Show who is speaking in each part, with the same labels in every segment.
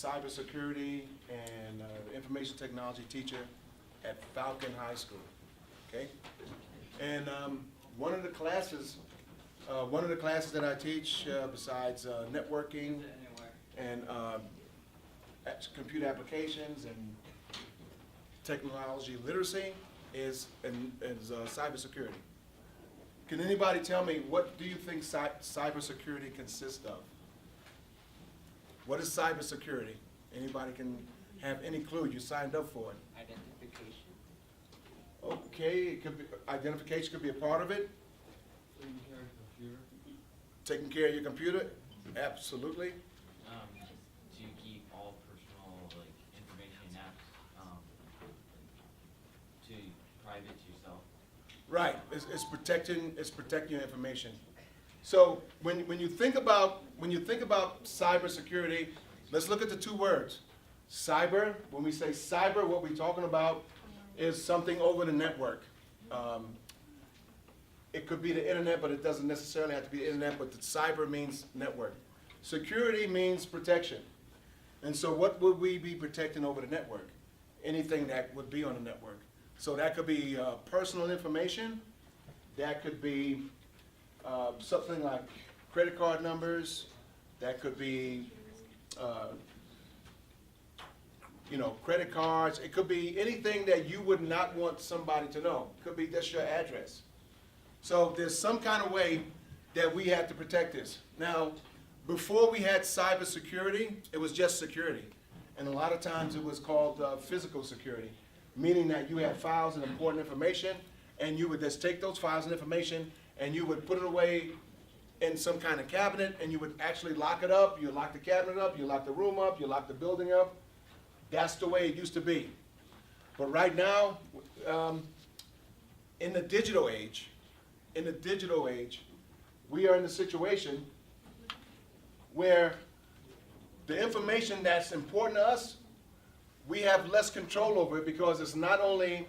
Speaker 1: cybersecurity and information technology teacher at Falcon High School. Okay, and one of the classes that I teach, besides networking and computer applications and technology literacy, is cybersecurity. Can anybody tell me, what do you think cybersecurity consists of? What is cybersecurity? Anybody can have any clue? You signed up for it.
Speaker 2: Identification.
Speaker 1: Okay, it could be, identification could be a part of it.
Speaker 3: Taking care of the computer.
Speaker 1: Taking care of your computer, absolutely.
Speaker 4: Do you keep all personal information and apps to private to yourself?
Speaker 1: Right, it's protecting your information. So when you think about cybersecurity, let's look at the two words. Cyber. When we say cyber, what we're talking about is something over the network. It could be the internet, but it doesn't necessarily have to be the internet. But the cyber means network. Security means protection. And so, what would we be protecting over the network? Anything that would be on the network. So that could be personal information. That could be something like credit card numbers. That could be, credit cards. It could be anything that you would not want somebody to know. It could be just your address. So there's some kind of way that we have to protect this. Now, before we had cybersecurity, it was just security. And a lot of times it was called physical security, meaning that you had files and important information, and you would just take those files and information and you would put it away in some kind of cabinet, and you would actually lock it up. You lock the cabinet up, you lock the room up, you lock the building up. That's the way it used to be. But right now, in the digital age, we are in a situation where the information that's important to us, we have less control over it, because it's not only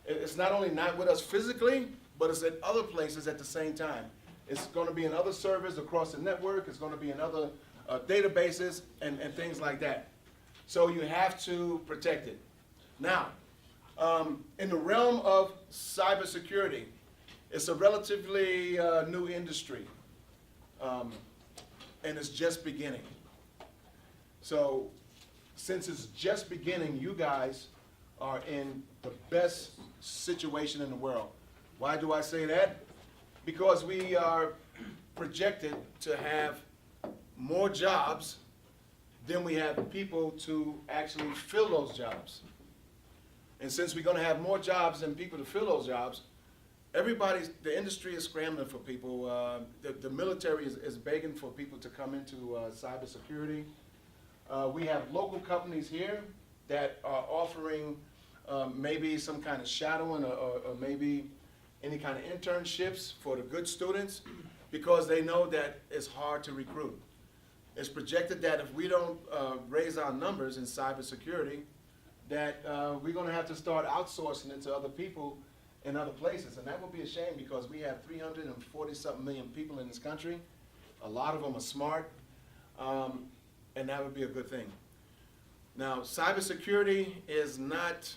Speaker 1: not with us physically, but it's at other places at the same time. It's going to be in other servers across the network. It's going to be in other databases and things like that. So you have to protect it. Now, in the realm of cybersecurity, it's a relatively new industry, and it's just beginning. So since it's just beginning, you guys are in the best situation in the world. Why do I say that? Because we are projected to have more jobs than we have people to actually fill those jobs. And since we're going to have more jobs than people to fill those jobs, the industry is scrambling for people. The military is begging for people to come into cybersecurity. We have local companies here that are offering maybe some kind of shadowing or maybe any kind of internships for the good students, because they know that it's hard to recruit. It's projected that if we don't raise our numbers in cybersecurity, that we're going to have to start outsourcing it to other people in other places. And that would be a shame, because we have 340-something million people in this country. A lot of them are smart, and that would be a good thing. Now, cybersecurity is not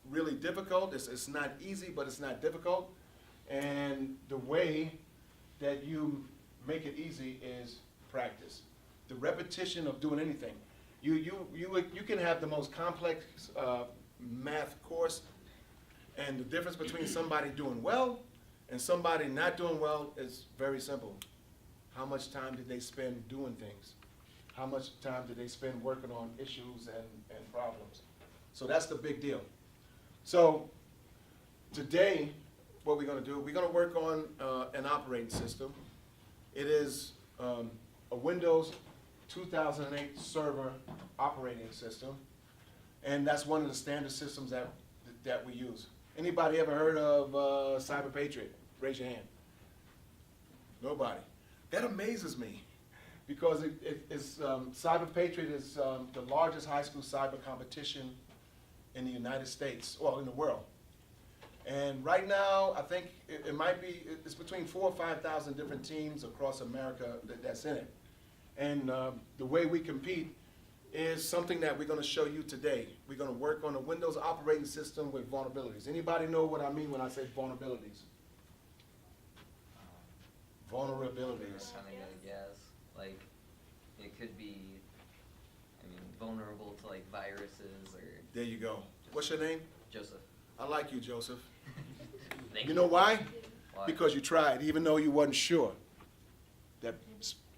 Speaker 1: really difficult. It's not easy, but it's not difficult. And the way that you make it easy is practice. The repetition of doing anything. You can have the most complex math course, and the difference between somebody doing well and somebody not doing well is very simple. How much time did they spend doing things? How much time did they spend working on issues and problems? So that's the big deal. So today, what we're going to do, we're going to work on an operating system. It is a Windows 2008 server operating system, and that's one of the standard systems that we use. Anybody ever heard of Cyber Patriot? Raise your hand. Nobody. That amazes me, because Cyber Patriot is the largest high school cyber competition in the United States, well, in the world. And right now, I think it's between 4,000 or 5,000 different teams across America that's in it. And the way we compete is something that we're gonna show you today. We're gonna work on a Windows operating system with vulnerabilities. Anybody know what I mean when I say vulnerabilities? Vulnerabilities.
Speaker 2: Kind of a guess. Like, it could be, I mean, vulnerable to like viruses or.
Speaker 1: There you go. What's your name?
Speaker 2: Joseph.
Speaker 1: I like you, Joseph.
Speaker 2: Thank
Speaker 1: You know why?
Speaker 2: Why?
Speaker 1: Because you tried, even though you wasn't sure. That,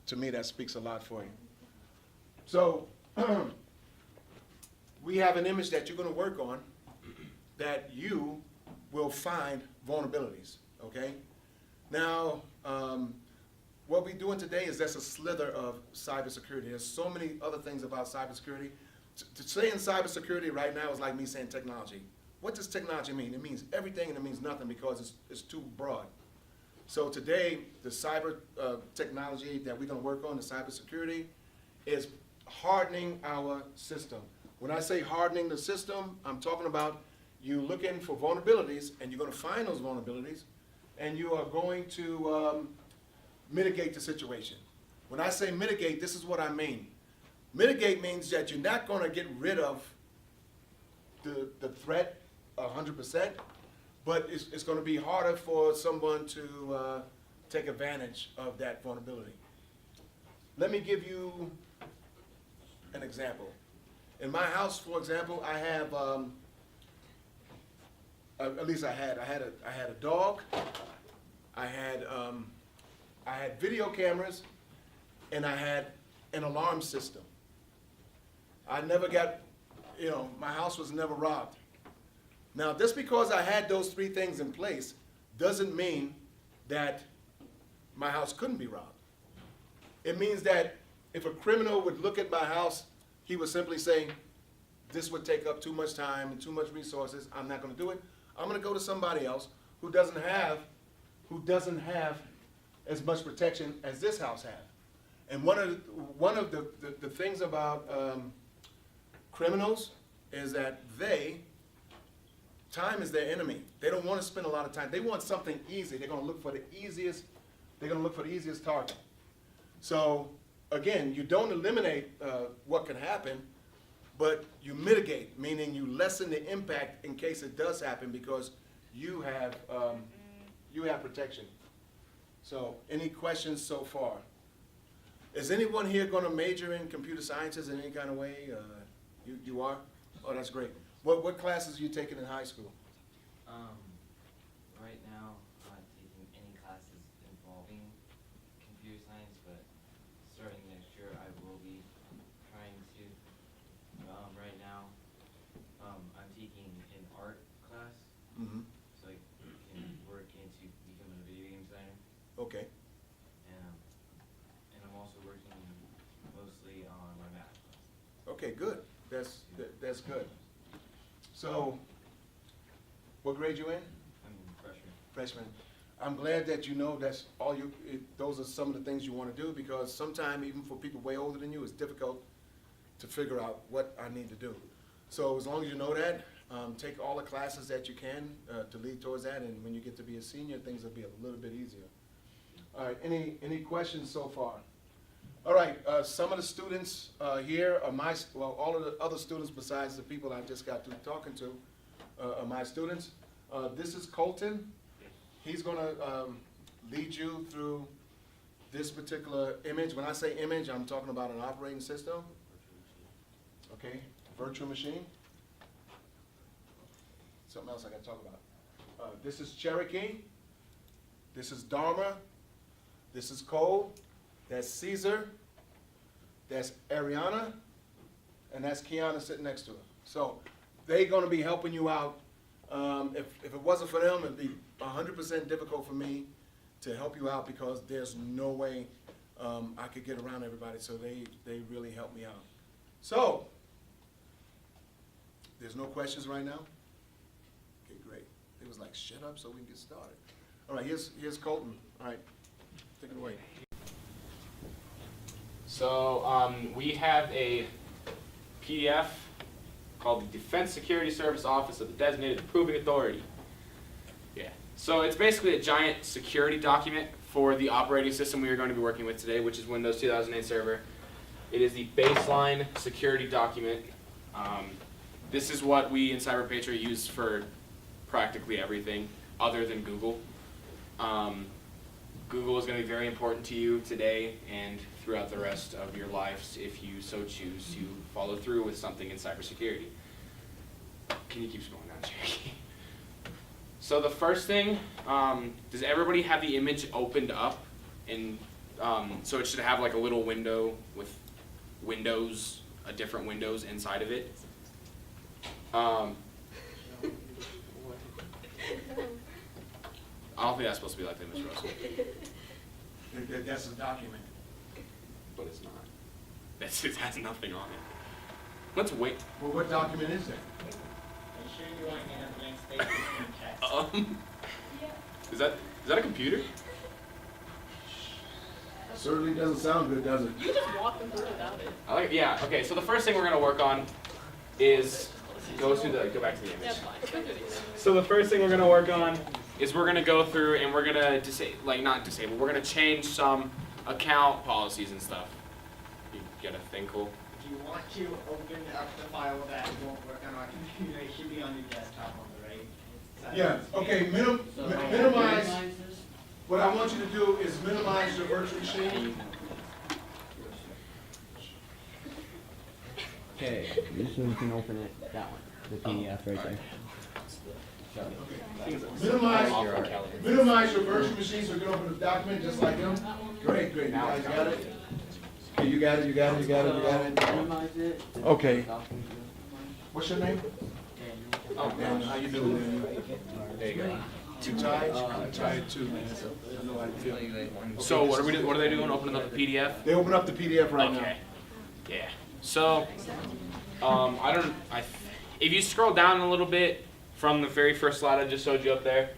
Speaker 1: to me, that speaks a lot for you. So, we have an image that you're gonna work on that you will find vulnerabilities, okay? Now, what we're doing today is that's a slither of cybersecurity. There's so many other things about cybersecurity. To say in cybersecurity right now is like me saying technology. What does technology mean? It means everything and it means nothing because it's too broad. So today, the cyber technology that we're gonna work on, the cybersecurity, is hardening our system. When I say hardening the system, I'm talking about you looking for vulnerabilities and you're gonna find those vulnerabilities and you are going to mitigate the situation. When I say mitigate, this is what I mean. Mitigate means that you're not gonna get rid of the threat 100%, but it's gonna be harder for someone to take advantage of that vulnerability. Let me give you an example. In my house, for example, I have, at least I had a dog, I had video cameras, and I had an alarm system. I never got, my house was never robbed. Now, just because I had those three things in place doesn't mean that my house couldn't be robbed. It means that if a criminal would look at my house, he would simply say, this would take up too much time and too much resources, I'm not gonna do it. I'm gonna go to somebody else who doesn't have as much protection as this house has. And one of the things about criminals is that time is their enemy. They don't want to spend a lot of time. They want something easy. They're going to look for the easiest target. So again, you don't eliminate what can happen, but you mitigate, meaning you lessen the impact in case it does happen because you have protection. So any questions so far? Is anyone here going to major in computer sciences in any kind of way? You are? Oh, that's great. What classes are you taking in high school?
Speaker 4: Right now, I'm not taking any classes involving computer science, but starting next year, I will be trying to. Right now, I'm taking an art class,
Speaker 1: Mm-hmm.
Speaker 4: so I can work into becoming a video game designer.
Speaker 1: Okay.
Speaker 4: And I'm also working mostly on my math class.
Speaker 1: Okay, good. That's good. So, what grade you in?
Speaker 4: I'm a freshman.
Speaker 1: Freshman. I'm glad that you know that's all those are some of the things you want to do because sometimes even for people way older than you, it's difficult to figure out what I need to do. So as long as you know that, take all the classes that you can to lead towards that, and when you get to be a senior, things will be a little bit easier. All right, any questions so far? All right, some of the students here are all of the other students besides the people I just got through talking to are my students. This is Colton. He's gonna lead you through this particular image. When I say image, I'm talking about an operating system. Okay, virtual machine. Something else I gotta talk about. This is Cherokee. This is Dharma. This is Cole. That's Caesar. That's Ariana. And that's Kiana sitting next to her. So they're gonna be helping you out. If it wasn't for them, it'd be 100% difficult for me to help you out because there's no way I could get around everybody. So they really help me out. So, there's no questions right now? Okay, great. It was like, shut up so we can get started. All right, here's Colton. All right, take it away.
Speaker 5: So we have a PDF called the Defense Security Service Office of the Designated Approving Authority. Yeah. So it's basically a giant security document for the operating system we are going to be working with today, which is Windows 2008 Server. It is the baseline security document. This is what we in Cyber Patriot use for practically everything other than Google. Google is going to be very important to you today and throughout the rest of your lives if you so choose to follow through with something in cybersecurity. Can you keep scrolling down, Cherokee? So the first thing, does everybody have the image opened up? And so it should have like a little window with windows, different windows inside of it. I don't think that's supposed to be like that, Mr. Russell.
Speaker 1: That's a document.
Speaker 5: But it's not. It has nothing on it. Let's wait.
Speaker 1: Well, what document is that?
Speaker 5: Is that a computer?
Speaker 1: Certainly doesn't sound good, does it?
Speaker 6: You just walk them through without it.
Speaker 5: I like. Yeah. Okay. So the first thing we're gonna work on is go back to the
Speaker 6: Yeah,
Speaker 5: image.
Speaker 6: fine. Go through these.
Speaker 5: So the first thing we're gonna work on is we're gonna go through and we're gonna not disable. We're gonna change some account policies and stuff. You get a thing cool.
Speaker 7: If you want to open up the file that won't work on our computer, it should be on your desktop on the right side.
Speaker 1: Yeah, okay, minimize, what I want you to do is minimize your virtual machine.
Speaker 8: Okay, this one you can open it, that one, the PDF right there.
Speaker 1: Minimize your virtual machine so you can open the document just like them. Great, you guys got it? Okay, you got it.
Speaker 8: Minimize it.
Speaker 1: Okay. What's your name?
Speaker 5: Oh,
Speaker 1: Daniel, how you doing, Daniel?
Speaker 5: there you go.
Speaker 1: You tired? I'm tired too, man. So I know how you feel.
Speaker 5: So what are they doing? Opening up the PDF?
Speaker 1: They open up the PDF right now.
Speaker 5: Okay. Yeah. So, if you scroll down a little bit from the very first slide I just showed you up there,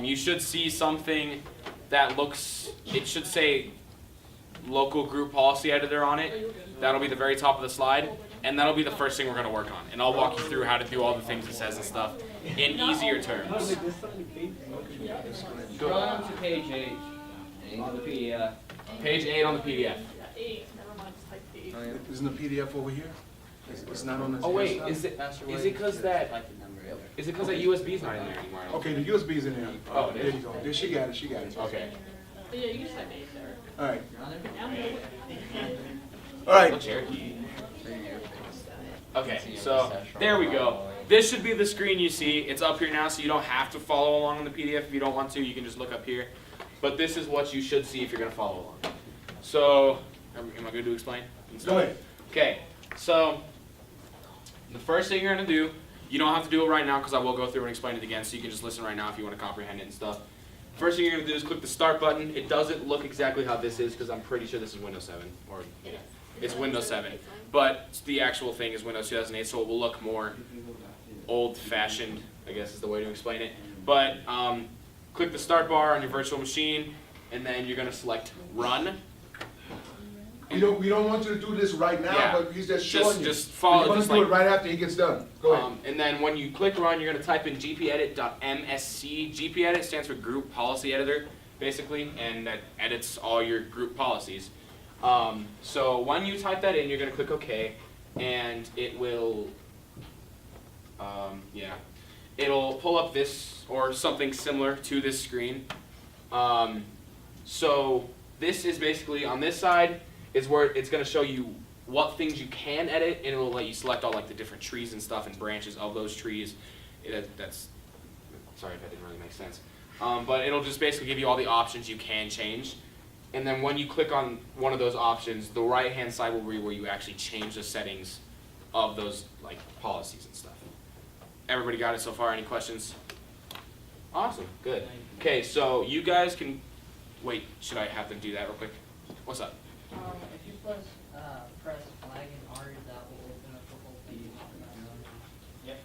Speaker 5: you should see something that looks, it should say local group policy editor on it. That'll be the very top of the slide, and that'll be the first thing we're going to work on. And I'll walk you through how to do all the things it says and stuff in easier terms.
Speaker 4: Scroll down to page 8 on the PDF.
Speaker 5: Page 8 on the PDF.
Speaker 6: Yeah, 8. Never mind, just type 8.
Speaker 2: Oh, yeah.
Speaker 1: Isn't the PDF over here? It's not on the.
Speaker 5: Oh wait,
Speaker 1: desktop?
Speaker 5: is it because that USB's not in there anymore? I don't
Speaker 1: Okay, the USB's in there.
Speaker 5: Oh, it
Speaker 1: There
Speaker 5: is?
Speaker 1: you go. There, she got it.
Speaker 5: think. Okay.
Speaker 6: But yeah, you can just type 8 there.
Speaker 1: All right.
Speaker 6: Yeah,
Speaker 1: All right.
Speaker 5: Well, Cherokee. Okay, so there we go. This should be the screen you see. It's up here now, so you don't have to follow along in the PDF if you don't want to. You can just look up here. But this is what you should see if you're going to follow along. So, am I good to explain?
Speaker 1: Go ahead.
Speaker 5: Okay, so the first thing you're going to do, you don't have to do it right now because I will go through and explain it again, so you can just listen right now if you want to comprehend it and stuff. First thing you're going to do is click the Start button. It doesn't look exactly how this is because I'm pretty sure this is Windows 7. Or, yeah, it's Windows 7. But the actual thing is Windows 2008, so it will look more old-fashioned, I guess is the way to explain it. But click the Start bar on your virtual machine, and then you're going to select Run.
Speaker 1: We don't want you to do this right now,
Speaker 5: Yeah.
Speaker 1: but he's just showing you.
Speaker 5: Just follow.
Speaker 1: We're gonna
Speaker 5: Just
Speaker 1: do
Speaker 5: like,
Speaker 1: it right after he gets done. Go ahead.
Speaker 5: and then when you click Run, you're going to type in gpedit.msc. gpedit stands for Group Policy Editor, basically, and that edits all your group policies. So when you type that in, you're going to click OK, and it will, it'll pull up this or something similar to this screen. So this is basically, on this side, is where it's going to show you what things you can edit, and it will let you select all like the different trees and stuff and branches of those trees. That's sorry if that didn't really make sense. But it'll just basically give you all the options you can change. And then when you click on one of those options, the right-hand side will be where you actually change the settings of those like policies and stuff. Everybody got it so far? Any questions? Awesome, good. Okay, so you guys can wait. Should I have them do that real quick? What's up?
Speaker 9: If you press flag and R, that will open up the whole thing.
Speaker 7: Yep.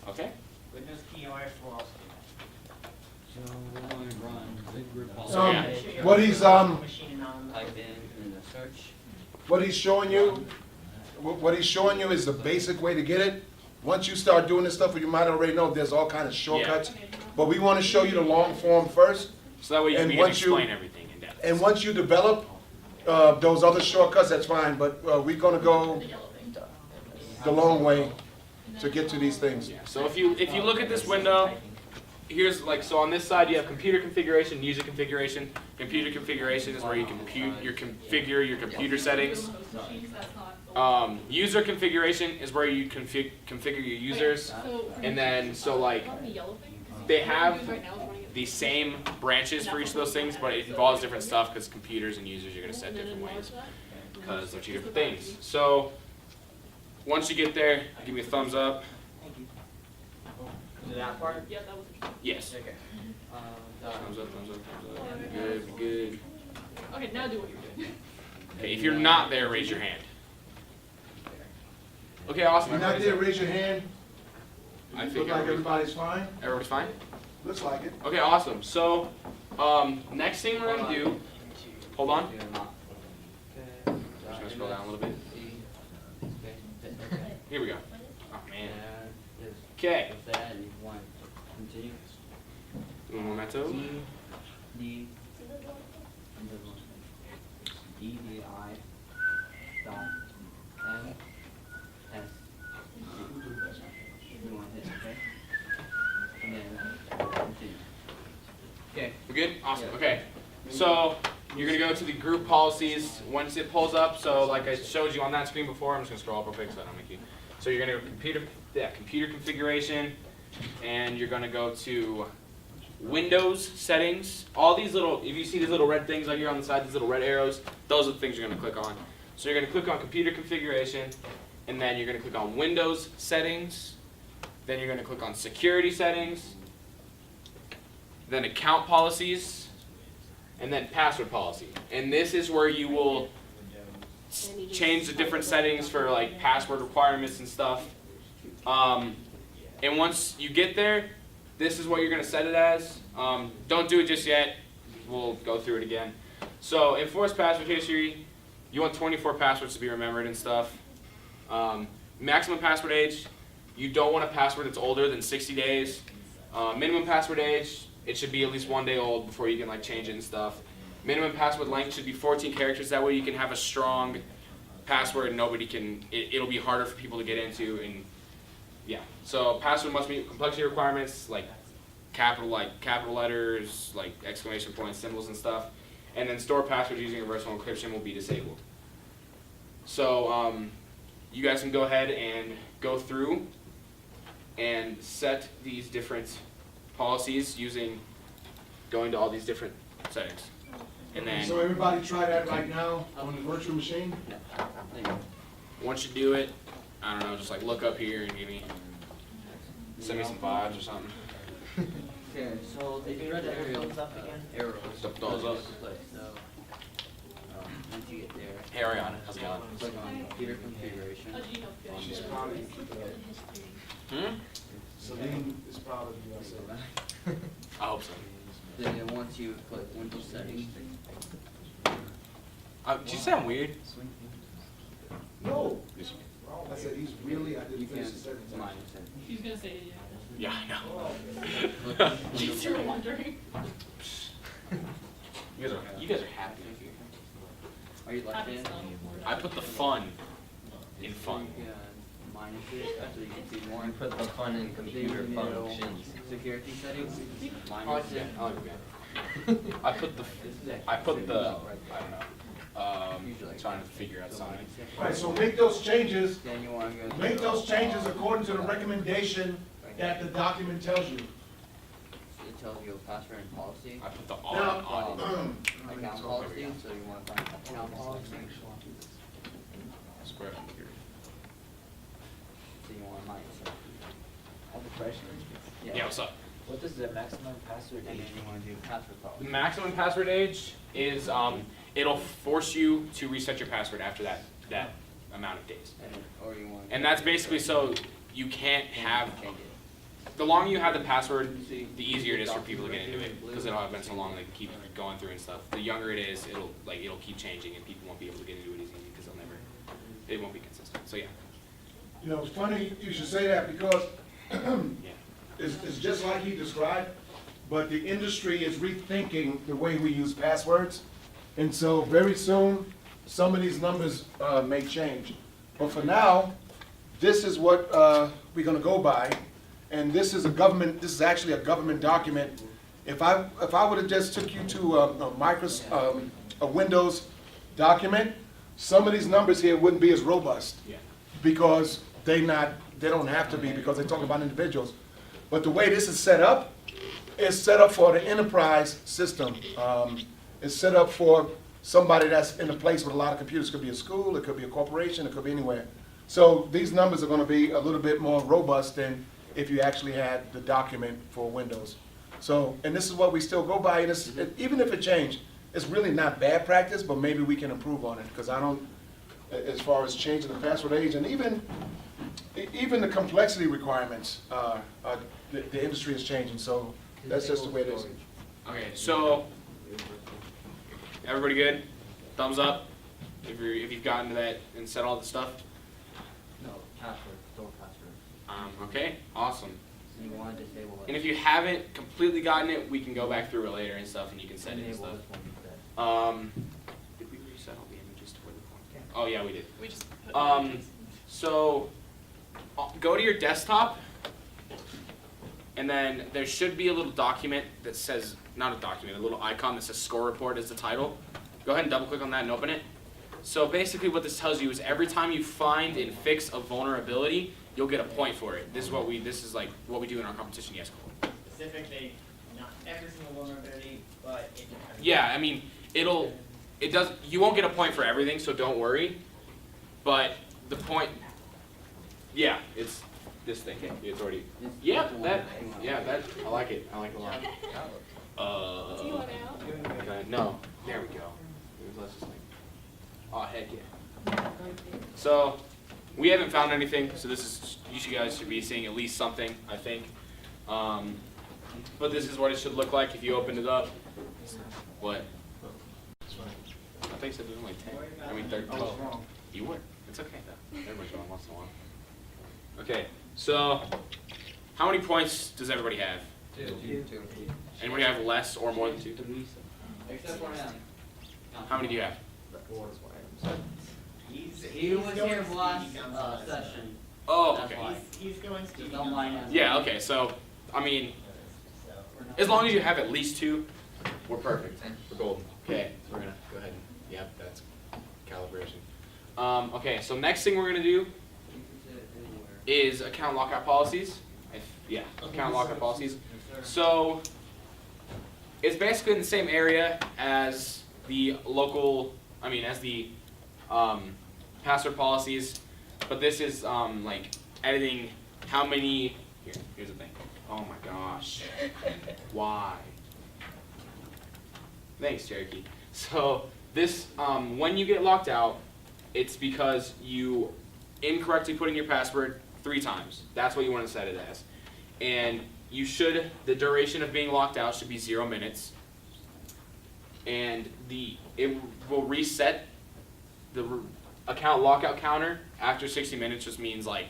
Speaker 5: Okay.
Speaker 7: Windows key OS will also do
Speaker 8: So we're going to run the group
Speaker 1: So,
Speaker 8: policy.
Speaker 7: that.
Speaker 1: what he's
Speaker 7: Machine on.
Speaker 4: Type in the search.
Speaker 1: what he's showing you is the basic way to get it. Once you start doing this stuff, you might already know there's all kind of shortcuts. But we want to show you the long form first.
Speaker 5: So that way you
Speaker 1: And
Speaker 5: can
Speaker 1: once you-
Speaker 5: explain everything in depth.
Speaker 1: And once you develop those other shortcuts, that's fine, but we're gonna go
Speaker 6: The yellow thing.
Speaker 1: the long way to get to these things.
Speaker 5: Yeah, so if you look at this window, here's like, so on this side you have computer configuration, user configuration. Computer configuration is where you configure your computer settings.
Speaker 6: Machines, that's not.
Speaker 5: User configuration is where you configure your users.
Speaker 6: So,
Speaker 5: And then, so like,
Speaker 6: on the yellow thing, 'cause
Speaker 5: they
Speaker 6: what
Speaker 5: have
Speaker 6: we use right now is running it-
Speaker 5: the same branches for each of those things, but it involves different stuff because computers and users you're going to set
Speaker 6: and then
Speaker 5: different
Speaker 6: enlarge
Speaker 5: ways
Speaker 6: that, and then
Speaker 5: because they're two
Speaker 6: just
Speaker 5: different
Speaker 6: the
Speaker 5: things.
Speaker 6: value.
Speaker 5: So once you get there, give me a thumbs up.
Speaker 4: To that part?
Speaker 6: Yeah, that was interesting.
Speaker 5: Yes.
Speaker 4: Okay.
Speaker 5: Thumbs up, thumbs up, thumbs up. Good, good.
Speaker 6: Okay, now do what you're doing.
Speaker 5: Okay, if you're not there, raise your hand. Okay, awesome.
Speaker 1: If you're not
Speaker 5: Everybody's
Speaker 1: there, raise your hand.
Speaker 5: I
Speaker 1: Look
Speaker 5: think
Speaker 1: like
Speaker 5: everybody's
Speaker 1: everybody's fine?
Speaker 5: fine.
Speaker 1: Looks like it.
Speaker 5: Okay, awesome. So, next thing we're gonna do. Hold on. I'm just gonna scroll down a little bit. Here we go. Oh man. Okay.
Speaker 8: With that, you want continue?
Speaker 5: Un momento.
Speaker 8: D EDI dot M S. You want to hit okay? And then continue. Okay.
Speaker 5: We're good? Awesome. Okay. So you're gonna go to the group policies once it pulls up. So like I showed you on that screen before, I'm just gonna scroll up real quick so I don't make you. So you're gonna go computer configuration, and you're gonna go to Windows settings. All these little, if you see these little red things out here on the side, these little red arrows, those are the things you're gonna click on. So you're gonna click on computer configuration, and then you're gonna click on Windows settings. Then you're gonna click on security settings. Then account policies, and then password policy. And this is where you will change the different settings for like password requirements and stuff. And once you get there, this is what you're gonna set it as. Don't do it just yet. We'll go through it again. So enforced password history, you want 24 passwords to be remembered and stuff. Maximum password age, you don't want a password that's older than 60 days. Minimum password age, it should be at least 1 day old before you can like change it and stuff. Minimum password length should be 14 characters. That way you can have a strong password. Nobody can. It'll be harder for people to get into. And yeah. So password must meet complexity requirements like capital letters, like exclamation points, symbols, and stuff. And then store passwords using reversal encryption will be disabled. So you guys can go ahead and go through and set these different policies using going to all these different settings. And then
Speaker 1: So everybody try that right now on the virtual machine?
Speaker 5: once you do it, I don't know, just like look up here and send me some vibes or something.
Speaker 9: Okay, so did you read the arrows up again? Arrows.
Speaker 5: The thumbs up.
Speaker 9: So, once you get there,
Speaker 5: Hey Ariana, how's it going?
Speaker 9: click on computer configuration.
Speaker 6: How do you know?
Speaker 1: She's probably, Celine is probably,
Speaker 5: I hope so.
Speaker 9: Then once you click Windows settings,
Speaker 5: Did you say I'm weird?
Speaker 1: no. I said he's really, I
Speaker 9: you
Speaker 1: didn't
Speaker 9: can
Speaker 1: finish the sentence.
Speaker 9: minus it.
Speaker 6: He's gonna say it,
Speaker 5: Yeah, I know.
Speaker 6: yeah. Just you were wondering.
Speaker 5: You guys are happy here.
Speaker 9: Are you left
Speaker 6: Happy
Speaker 9: in?
Speaker 6: spelling.
Speaker 5: I put the fun in fun.
Speaker 9: You can minus it, so you can see more.
Speaker 2: You put the fun in computer
Speaker 9: Then you go
Speaker 2: functions.
Speaker 9: Security settings,
Speaker 5: I
Speaker 9: minus
Speaker 5: like
Speaker 9: it.
Speaker 5: that. I like that. I put the, I don't know, trying to figure out something.
Speaker 1: All right, so make those changes,
Speaker 9: Then you wanna go.
Speaker 1: make those changes according to the recommendation that the document tells you.
Speaker 9: It tells you password and policy.
Speaker 5: I put the
Speaker 1: Now,
Speaker 5: on.
Speaker 9: Account policy, so you wanna find account policy,
Speaker 5: Square up here.
Speaker 9: so you wanna minus it.
Speaker 10: I have a question.
Speaker 5: Yeah, what's up?
Speaker 10: What is the maximum password
Speaker 9: And then
Speaker 10: age?
Speaker 9: you wanna do password policy.
Speaker 5: The maximum password age is, it'll force you to reset your password after that amount of days.
Speaker 9: And then, or you wanna.
Speaker 5: And that's basically so you can't have,
Speaker 9: Change it.
Speaker 5: the longer you have the password, the easier it is for people to get into it, because it'll have been so long they can keep going through and stuff. The younger it is, it'll keep changing and people won't be able to get into it as easy because it won't be consistent. So yeah.
Speaker 1: You know, it's funny you should say that because
Speaker 5: Yeah.
Speaker 1: it's just like he described, but the industry is rethinking the way we use passwords. And so very soon, some of these numbers may change. But for now, this is what we're gonna go by. And this is actually a government document. If I would've just took you to a Windows document, some of these numbers here wouldn't be as robust.
Speaker 5: Yeah.
Speaker 1: Because they don't have to be, because they're talking about individuals. But the way this is set up, it's set up for the enterprise system. It's set up for somebody that's in a place with a lot of computers. It could be a school, it could be a corporation, it could be anywhere. So these numbers are gonna be a little bit more robust than if you actually had the document for Windows. So, and this is what we still go by, and even if it changed, it's really not bad practice, but maybe we can improve on it, because I don't, as far as changing the password age, and even the complexity requirements, the industry is changing, so that's just the way it is.
Speaker 5: Okay, so everybody good? Thumbs up if you've gotten to that and said all the stuff.
Speaker 8: No, password, store password.
Speaker 5: Okay, awesome.
Speaker 8: So you want to disable it.
Speaker 5: And if you haven't completely gotten it, we can go back through it later and stuff, and you can set it and
Speaker 8: Enable
Speaker 5: stuff.
Speaker 8: this one instead.
Speaker 5: Did we reset all the images to where the point? Oh yeah, we did.
Speaker 6: We just put
Speaker 5: So go to your desktop, and then there should be a little document that says, not a document, a little icon that says score report as the title. Go ahead and double click on that and open it. So basically what this tells you is every time you find and fix a vulnerability, you'll get a point for it. This is like what we do in our competition yes call.
Speaker 7: Specifically, not every single vulnerability, but it depends.
Speaker 5: Yeah, I mean, you won't get a point for everything, so don't worry. But the point, yeah, it's this thing. It's already, yeah, I like it. I like it a lot.
Speaker 6: Do you want out?
Speaker 5: Okay, no, there we go. Let's just like, oh heck yeah. So, we haven't found anything, so you guys should be seeing at least something, I think. But this is what it should look like if you open it up. What? I think you said it was only 10. I mean 12. You were. It's okay though. Everybody's wrong once in a while. Okay, so how many points does everybody have?
Speaker 2: Two.
Speaker 5: Anybody have less or more than 2?
Speaker 4: Except for him.
Speaker 5: How many do you have?
Speaker 9: He was here last session.
Speaker 5: Oh,
Speaker 9: That's
Speaker 5: okay.
Speaker 9: why.
Speaker 7: He's going to.
Speaker 9: Just don't mind him.
Speaker 5: Yeah, okay, so, I mean, as long as you have at least 2, we're perfect. We're golden. Okay, so we're gonna go ahead and, yep, that's calibration. Okay, so next thing we're gonna do is account lockout policies. Account lockout policies. So, it's basically in the same area as the password policies, but this is like editing how many. Here's the thing. Oh my gosh. Why? Thanks, Cherokee. So this, when you get locked out, it's because you incorrectly put in your password 3 times. That's what you want to set it as. And the duration of being locked out should be 0 minutes. And it will reset the account lockout counter after 60 minutes. Just means like,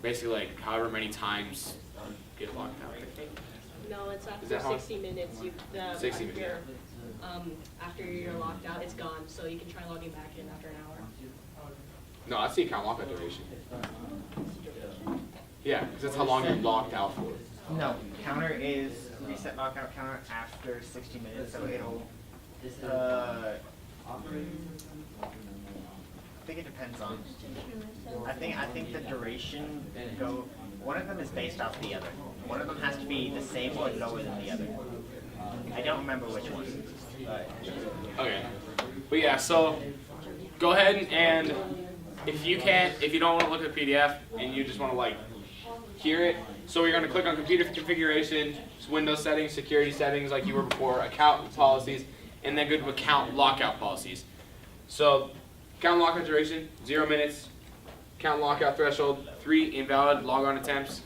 Speaker 5: basically like however many times you get locked out, I think.
Speaker 6: No, it's
Speaker 5: Is that
Speaker 6: after
Speaker 5: how-
Speaker 6: 60 minutes.
Speaker 5: 60 minutes,
Speaker 6: After you're locked out, it's gone. So you can try logging back in after an hour.
Speaker 5: No, that's the account lockout duration. Yeah, because that's how long you're locked out for.
Speaker 7: No, counter is reset lockout counter after 60 minutes, so it'll, I think it depends on, I think the duration one of them is based off the other. One of them has to be the same or lower than the other. I don't remember which one, but.
Speaker 5: Okay. But yeah, so go ahead and if you don't want to look at the PDF and you just want to like hear it, so you're going to click on computer configuration, Windows settings, security settings like you were before, account policies, and then go to account lockout policies. So account lockout duration, 0 minutes, account lockout threshold, 3 invalid logon attempts,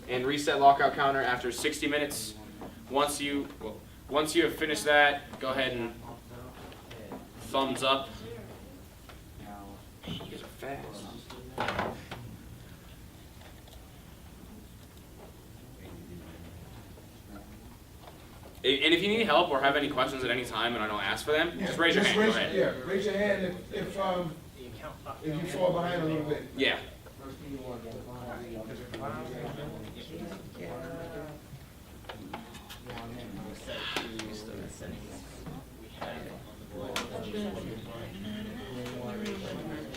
Speaker 5: and reset lockout counter after 60 minutes. Once you have finished that, go ahead and thumbs up. Man, you guys are fast. And if you need help or have any questions at any time and I don't ask for them, just raise your hand. Go ahead.
Speaker 1: Yeah, raise your hand if you fall behind a little bit.
Speaker 5: Yeah.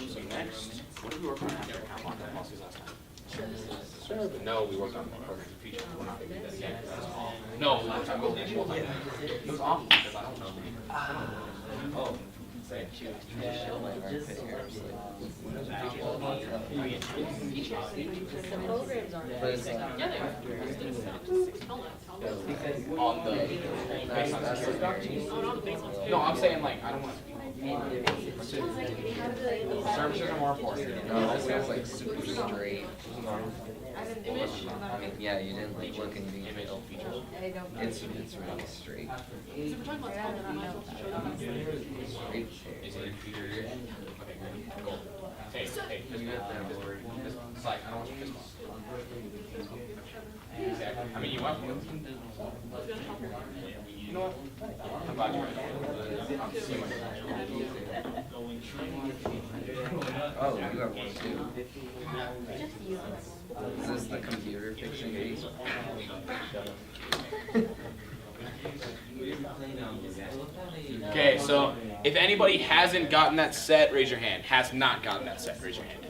Speaker 5: So next, what did we work on after account lockdown policies last time? Sure. No, we worked on programs and features. We're not gonna do that again. That was awful. No, we worked on it was awful because I don't know. Oh. Say it.
Speaker 6: The programs aren't.
Speaker 2: But it's
Speaker 6: Yeah, they are.
Speaker 5: On the based on security.
Speaker 6: Oh, not the baseline.
Speaker 5: No, I'm saying like I don't want to. Services are more important.
Speaker 2: No, this was like super straight. I mean, yeah, you didn't like look in detail. It's really straight.
Speaker 6: So we're talking about top of the middle to show them.
Speaker 2: Straight
Speaker 5: Is it computer here? Okay, cool. Hey,
Speaker 2: You got that board.
Speaker 5: it's like, I don't want you to piss off. Exactly. I mean, you want to. You know what? I'm glad you're right. I'm seeing
Speaker 2: Oh, you got one too. Is this the computer fixing case?
Speaker 5: Okay, so if anybody hasn't gotten that set, raise your hand. Has not gotten that set, raise your hand.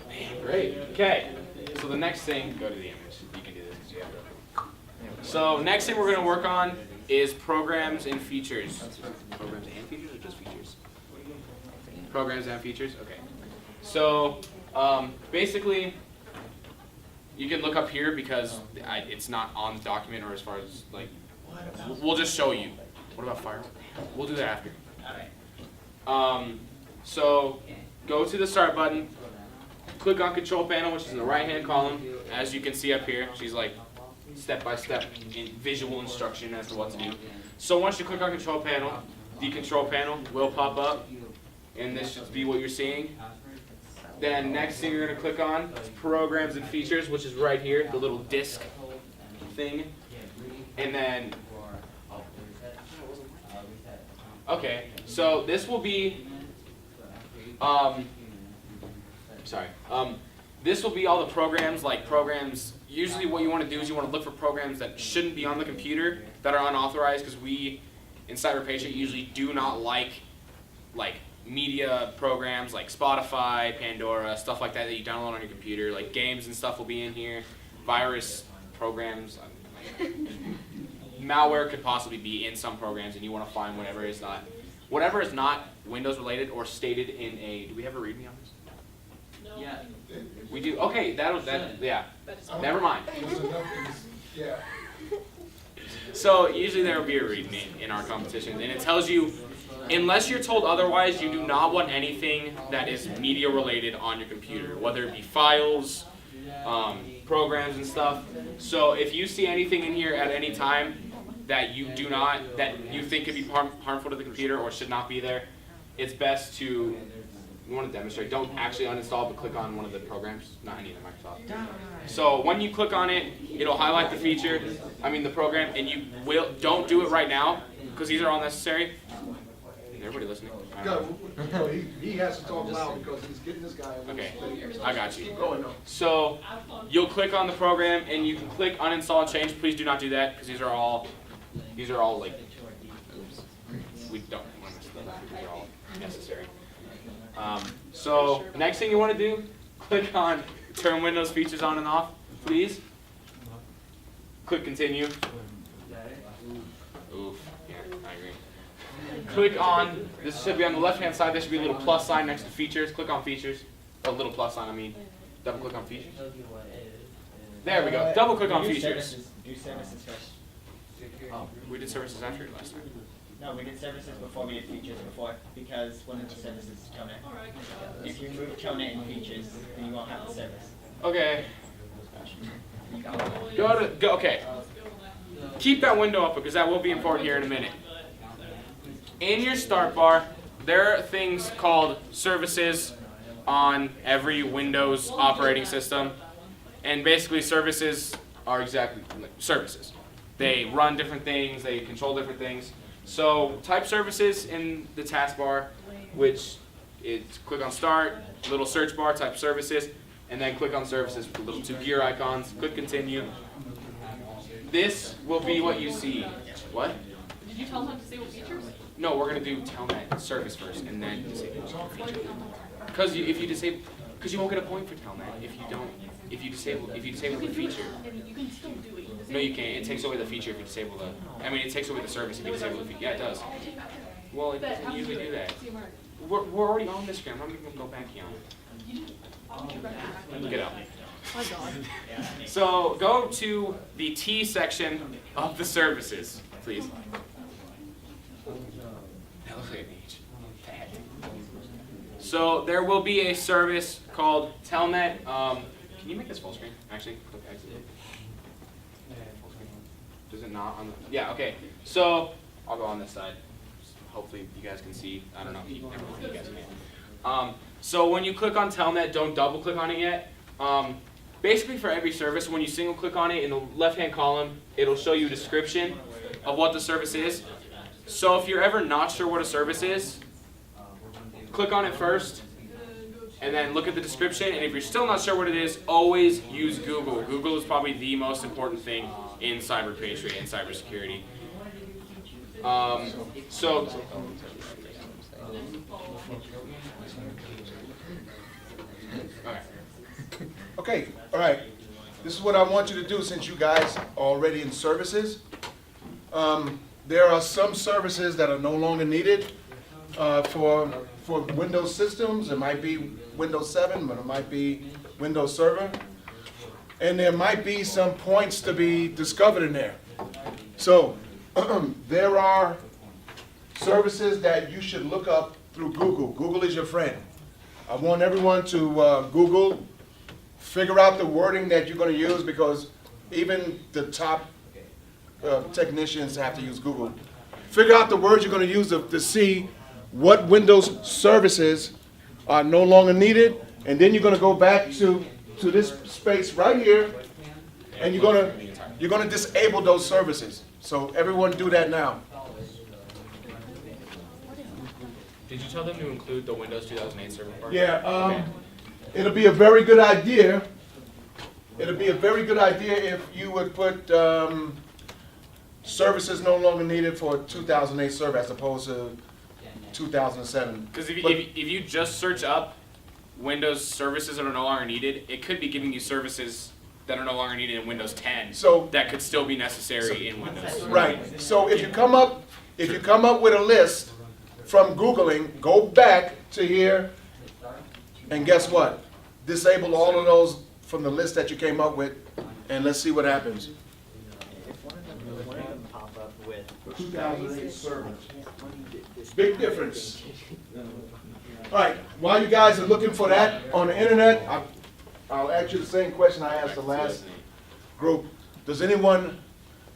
Speaker 5: Man, great. Okay, so the next thing, go to the image. You can do this because you have it. So next thing we're going to work on is programs and features. Programs and features or just features? Programs and features? Okay. So basically, you can look up here because it's not on the document or as far as like, we'll just show you. What about Firewall? We'll do that after. So go to the start button, click on control panel, which is in the right hand column. As you can see up here, she's like step-by-step visual instruction as to what to do. So once you click on control panel, the control panel will pop up, and this should be what you're seeing. Then next thing you're going to click on is programs and features, which is right here, the little disk thing. And then, okay, so this will be, this will be all the programs, like programs. Usually what you want to do is you want to look for programs that shouldn't be on the computer, that are unauthorized, because we, in CyberPatient, usually do not like media programs like Spotify, Pandora, stuff like that that you download on your computer. Like games and stuff will be in here. Virus programs. Malware could possibly be in some programs, and you want to find whatever is not Windows related or stated in a. Do we have a README on this?
Speaker 6: No.
Speaker 4: Yeah.
Speaker 5: We do. Okay, yeah. Never mind.
Speaker 1: Yeah.
Speaker 5: So usually there will be a README in our competitions, and it tells you, unless you're told otherwise, you do not want anything that is media related on your computer, whether it be files, programs and stuff. So if you see anything in here at any time that you think could be harmful to the computer or should not be there, it's best to, you want to demonstrate, don't actually uninstall, but click on one of the programs, not any of them, Microsoft. So when you click on it, it'll highlight the feature, the program, and don't do it right now, because these are all necessary. Is everybody listening?
Speaker 1: He has to talk loud because he's getting this guy.
Speaker 5: Okay, I got you.
Speaker 1: Going on.
Speaker 5: So you'll click on the program, and you can click uninstall and change. Please do not do that, because these are all like, we don't want to mess with that. These are all necessary. So next thing you want to do, click on turn Windows features on and off, please. Click continue. Oof, yeah, I agree. Click on, this should be on the left hand side, there should be a little plus sign next to features. Click on features. A little plus sign, double click on features. There we go, double click on features.
Speaker 7: Do services first.
Speaker 5: Oh, we did services after last time.
Speaker 7: No, we did services before we did features before, because one of the services is Telnet. If you remove Telnet and features, then you won't have the service.
Speaker 5: Okay. Okay. Keep that window open because that will be important here in a minute. In your start bar, there are things called services on every Windows operating system. And basically services are exactly like services. They run different things, they control different things. So type services in the taskbar, which is click on start, little search bar, type services, and then click on services with the little 2 gear icons, click continue. This will be what you see. What?
Speaker 6: Did you tell them to disable features?
Speaker 5: No, we're gonna do Telnet service first and then disable feature. Because if you disable, because you won't get a point for Telnet if you don't. If you disable the feature.
Speaker 6: You can still do it.
Speaker 5: No, you can't. It takes away the feature if you disable the. I mean, it takes away the service if you disable the feature. Yeah, it does. Well, it doesn't usually do that. We're already on this screen. I'm not even gonna go back here on it. Get out.
Speaker 6: My God.
Speaker 5: So go to the T section of the services, please. That looks like a page. So there will be a service called Telnet. Can you make this full screen? Actually, click exit. Full screen. Does it not on the? Yeah. Okay. So I'll go on this side. Hopefully you guys can see. I don't know. Never mind, you guys can. So when you click on Telnet, don't double click on it yet. Basically for every service, when you single click on it in the left-hand column, it'll show you a description of what the service is. So if you're ever not sure what a service is, click on it first, and then look at the description. And if you're still not sure what it is, always use Google. Google is probably the most important thing in cyber patriot and cybersecurity.
Speaker 1: Okay, all right. This is what I want you to do since you guys are already in services. There are some services that are no longer needed for Windows systems. It might be Windows 7, but it might be Windows Server. And there might be some points to be discovered in there. So there are services that you should look up through Google. Google is your friend. I want everyone to Google, figure out the wording that you're going to use, because even the top technicians have to use Google. Figure out the words you're going to use to see what Windows services are no longer needed, and then you're going to go back to this space right here, and you're going to disable those services. So everyone do that now.
Speaker 5: Did you tell them to include the Windows 2008 server part?
Speaker 1: Yeah,
Speaker 5: Okay.
Speaker 1: It'll be a very good idea. It'll be a very good idea if you would put services no longer needed for 2008 server as opposed to 2007.
Speaker 5: Because if you just search up Windows services that are no longer needed, it could be giving you services that are no longer needed in Windows 10
Speaker 1: So
Speaker 5: that could still be necessary in Windows.
Speaker 1: right. So if you come up with a list from Googling, go back to here, and guess what? Disable all of those from the list that you came up with, and let's see what happens.
Speaker 7: If one of them pop up with
Speaker 1: 2008 server. Big difference. All right, while you guys are looking for that on the internet, I'll ask you the same question I asked the last group. Does anyone,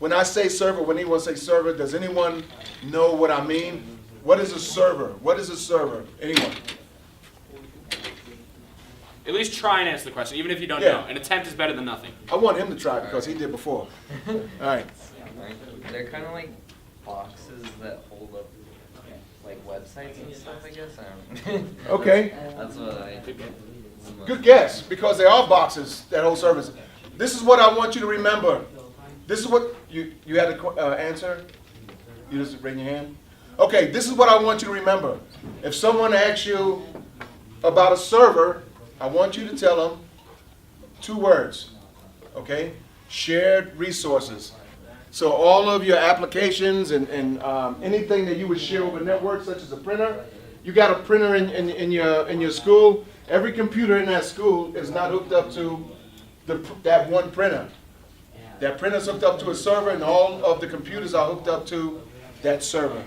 Speaker 1: when I say server, when anyone say server, does anyone know what I mean? What is a server? What is a server? Anyone?
Speaker 5: At least try and answer the question, even if you don't
Speaker 1: Yeah.
Speaker 5: know. An attempt is better than nothing.
Speaker 1: I want him to try because he did before. All right.
Speaker 2: They're kind of like boxes that hold up like websites and stuff, I guess. I don't know.
Speaker 1: Okay.
Speaker 2: That's what I think.
Speaker 1: Good guess, because they are boxes that hold service. This is what I want you to remember. This is what you had to answer. You just raise your hand. Okay, this is what I want you to remember. If someone asks you about a server, I want you to tell them 2 words. Okay, shared resources. So all of your applications and anything that you would share over network, such as a printer, you got a printer in your school. Every computer in that school is not hooked up to that one printer. That printer's hooked up to a server, and all of the computers are hooked up to that server.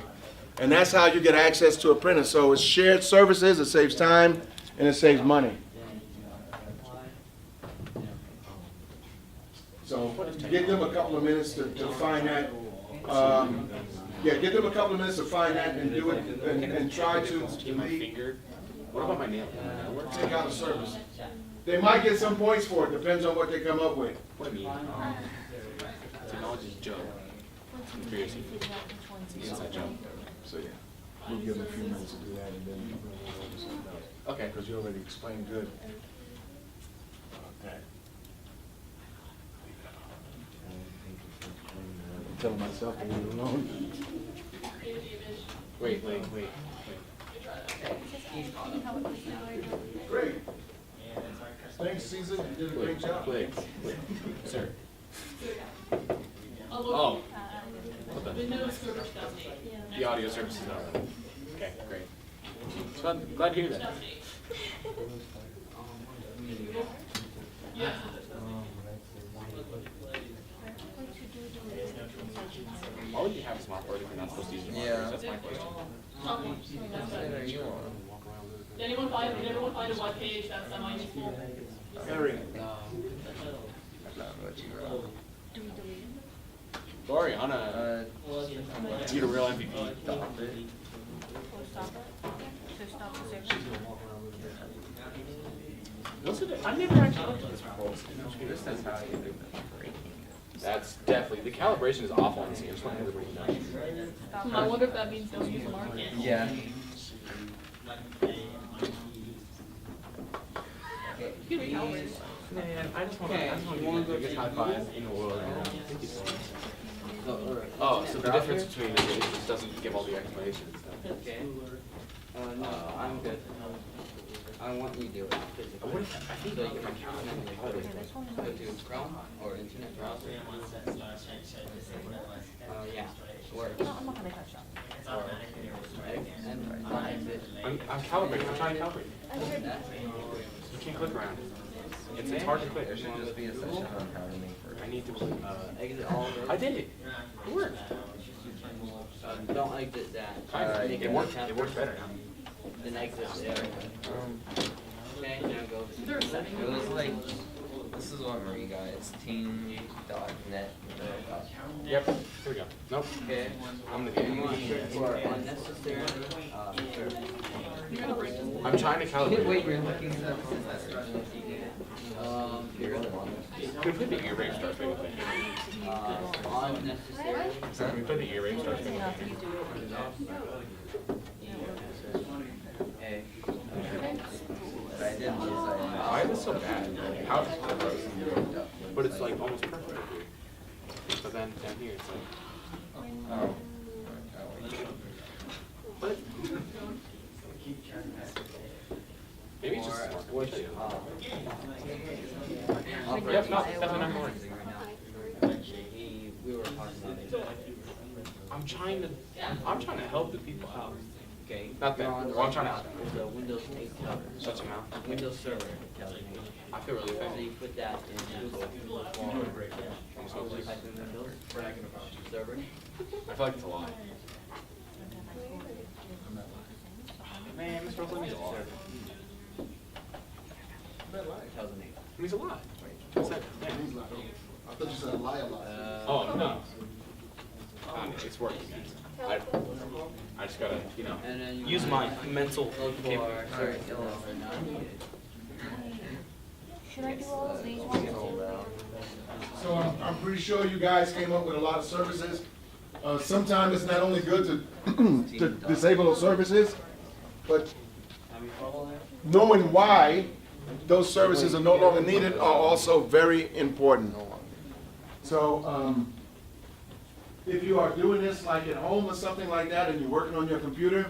Speaker 1: And that's how you get access to a printer. So it's shared services, it saves time, and it saves money. So give them a couple of minutes to find that. Give them a couple of minutes to find that and do it, and try to
Speaker 5: My
Speaker 1: delete,
Speaker 5: finger. What about my nail?
Speaker 1: take out a service. They might get some points for it, depends on what they come up with.
Speaker 5: What do you mean? Technology's a joke. Conspiracy. It's an inside job.
Speaker 1: So, yeah, we'll give them a few minutes to do that and then.
Speaker 5: Okay.
Speaker 1: Because you already explained good. Okay. I'm telling myself to leave it alone.
Speaker 5: Wait.
Speaker 1: Great. Thanks, Caesar, you did a great job.
Speaker 5: Wait, sir. Oh. The audio service is not running. Okay, great. So I'm glad to hear that. Why would you have a smart board if you're not supposed to use it?
Speaker 2: Yeah.
Speaker 5: That's my question.
Speaker 2: What are you on?
Speaker 6: Did everyone find a web page that's semi-useful?
Speaker 1: Harry.
Speaker 2: That's not what you wrote.
Speaker 5: Sorry, on a, need a real MVP.
Speaker 2: Stop it.
Speaker 5: What's it? I never actually looked at this before.
Speaker 2: This is how you do the breaking.
Speaker 5: That's definitely, the calibration is awful on this game. I just want everybody to know.
Speaker 6: I wonder if that means don't use the market.
Speaker 2: Yeah.
Speaker 6: You can recalibrate it.
Speaker 5: Man, I just want to give you the biggest high five in the world right now. Thank you so much. Oh, so the difference between it just doesn't give all the explanations.
Speaker 8: Okay. No, I'm good. I want you to do it.
Speaker 5: What if, I think like if I count
Speaker 8: Go to Chrome or internet browser. Yeah, works. And exit.
Speaker 5: I'm calibrating, I'm trying to calibrate. You can't click around. It's hard to click.
Speaker 2: There should just be a session on how to make work.
Speaker 5: I need to click.
Speaker 8: Exit all of those.
Speaker 5: I did it. It worked.
Speaker 8: Don't exit that. Make
Speaker 5: It worked better now.
Speaker 8: Then exit there. Okay, now go.
Speaker 2: It was like, this is what Marie got. It's team.net.
Speaker 5: Yep, here we go. Nope.
Speaker 8: Okay.
Speaker 5: I'm gonna
Speaker 8: You want to
Speaker 5: get
Speaker 8: search for unnecessary,
Speaker 5: I'm trying to calibrate.
Speaker 2: Wait, you're looking at that.
Speaker 8: here.
Speaker 5: Can we put the ear rape starts making a thing?
Speaker 8: Unnecessary.
Speaker 5: Can we put the ear rape starts making a thing?
Speaker 8: A.
Speaker 2: But I didn't realize
Speaker 5: Why is it so bad? How? But it's like almost perfect here. But then down here it's like.
Speaker 2: Oh.
Speaker 5: What? Maybe it's just smart.
Speaker 8: Which,
Speaker 5: Yep, no, definitely not more.
Speaker 8: we were talking about it.
Speaker 5: I'm trying to help the people out.
Speaker 8: Okay.
Speaker 5: Not that.
Speaker 8: You're on the
Speaker 5: Well, I'm
Speaker 8: right
Speaker 5: trying to
Speaker 8: path.
Speaker 5: help.
Speaker 8: There's a Windows 8 server.
Speaker 5: Shut your mouth.
Speaker 8: Windows Server.
Speaker 5: I feel really
Speaker 8: So
Speaker 5: bad.
Speaker 8: you put that in Google. Type in Windows Server.
Speaker 5: I feel like it's a lie. Man, Mr. Russell, it means a lot.
Speaker 8: Tells me.
Speaker 5: It means a lot. What's that? Yeah.
Speaker 1: I thought you said a lie.
Speaker 5: Oh, no. It's working. I just gotta, you know,
Speaker 8: And then you
Speaker 5: use my mental
Speaker 8: look for
Speaker 5: capability.
Speaker 8: certain fields that are not needed.
Speaker 11: Should I do all of these ones?
Speaker 1: So I'm pretty sure you guys came up with a lot of services. Sometimes it's not only good to disable those services, but knowing why those services are no longer needed are also very important. So if you are doing this like at home or something like that and you're working on your computer,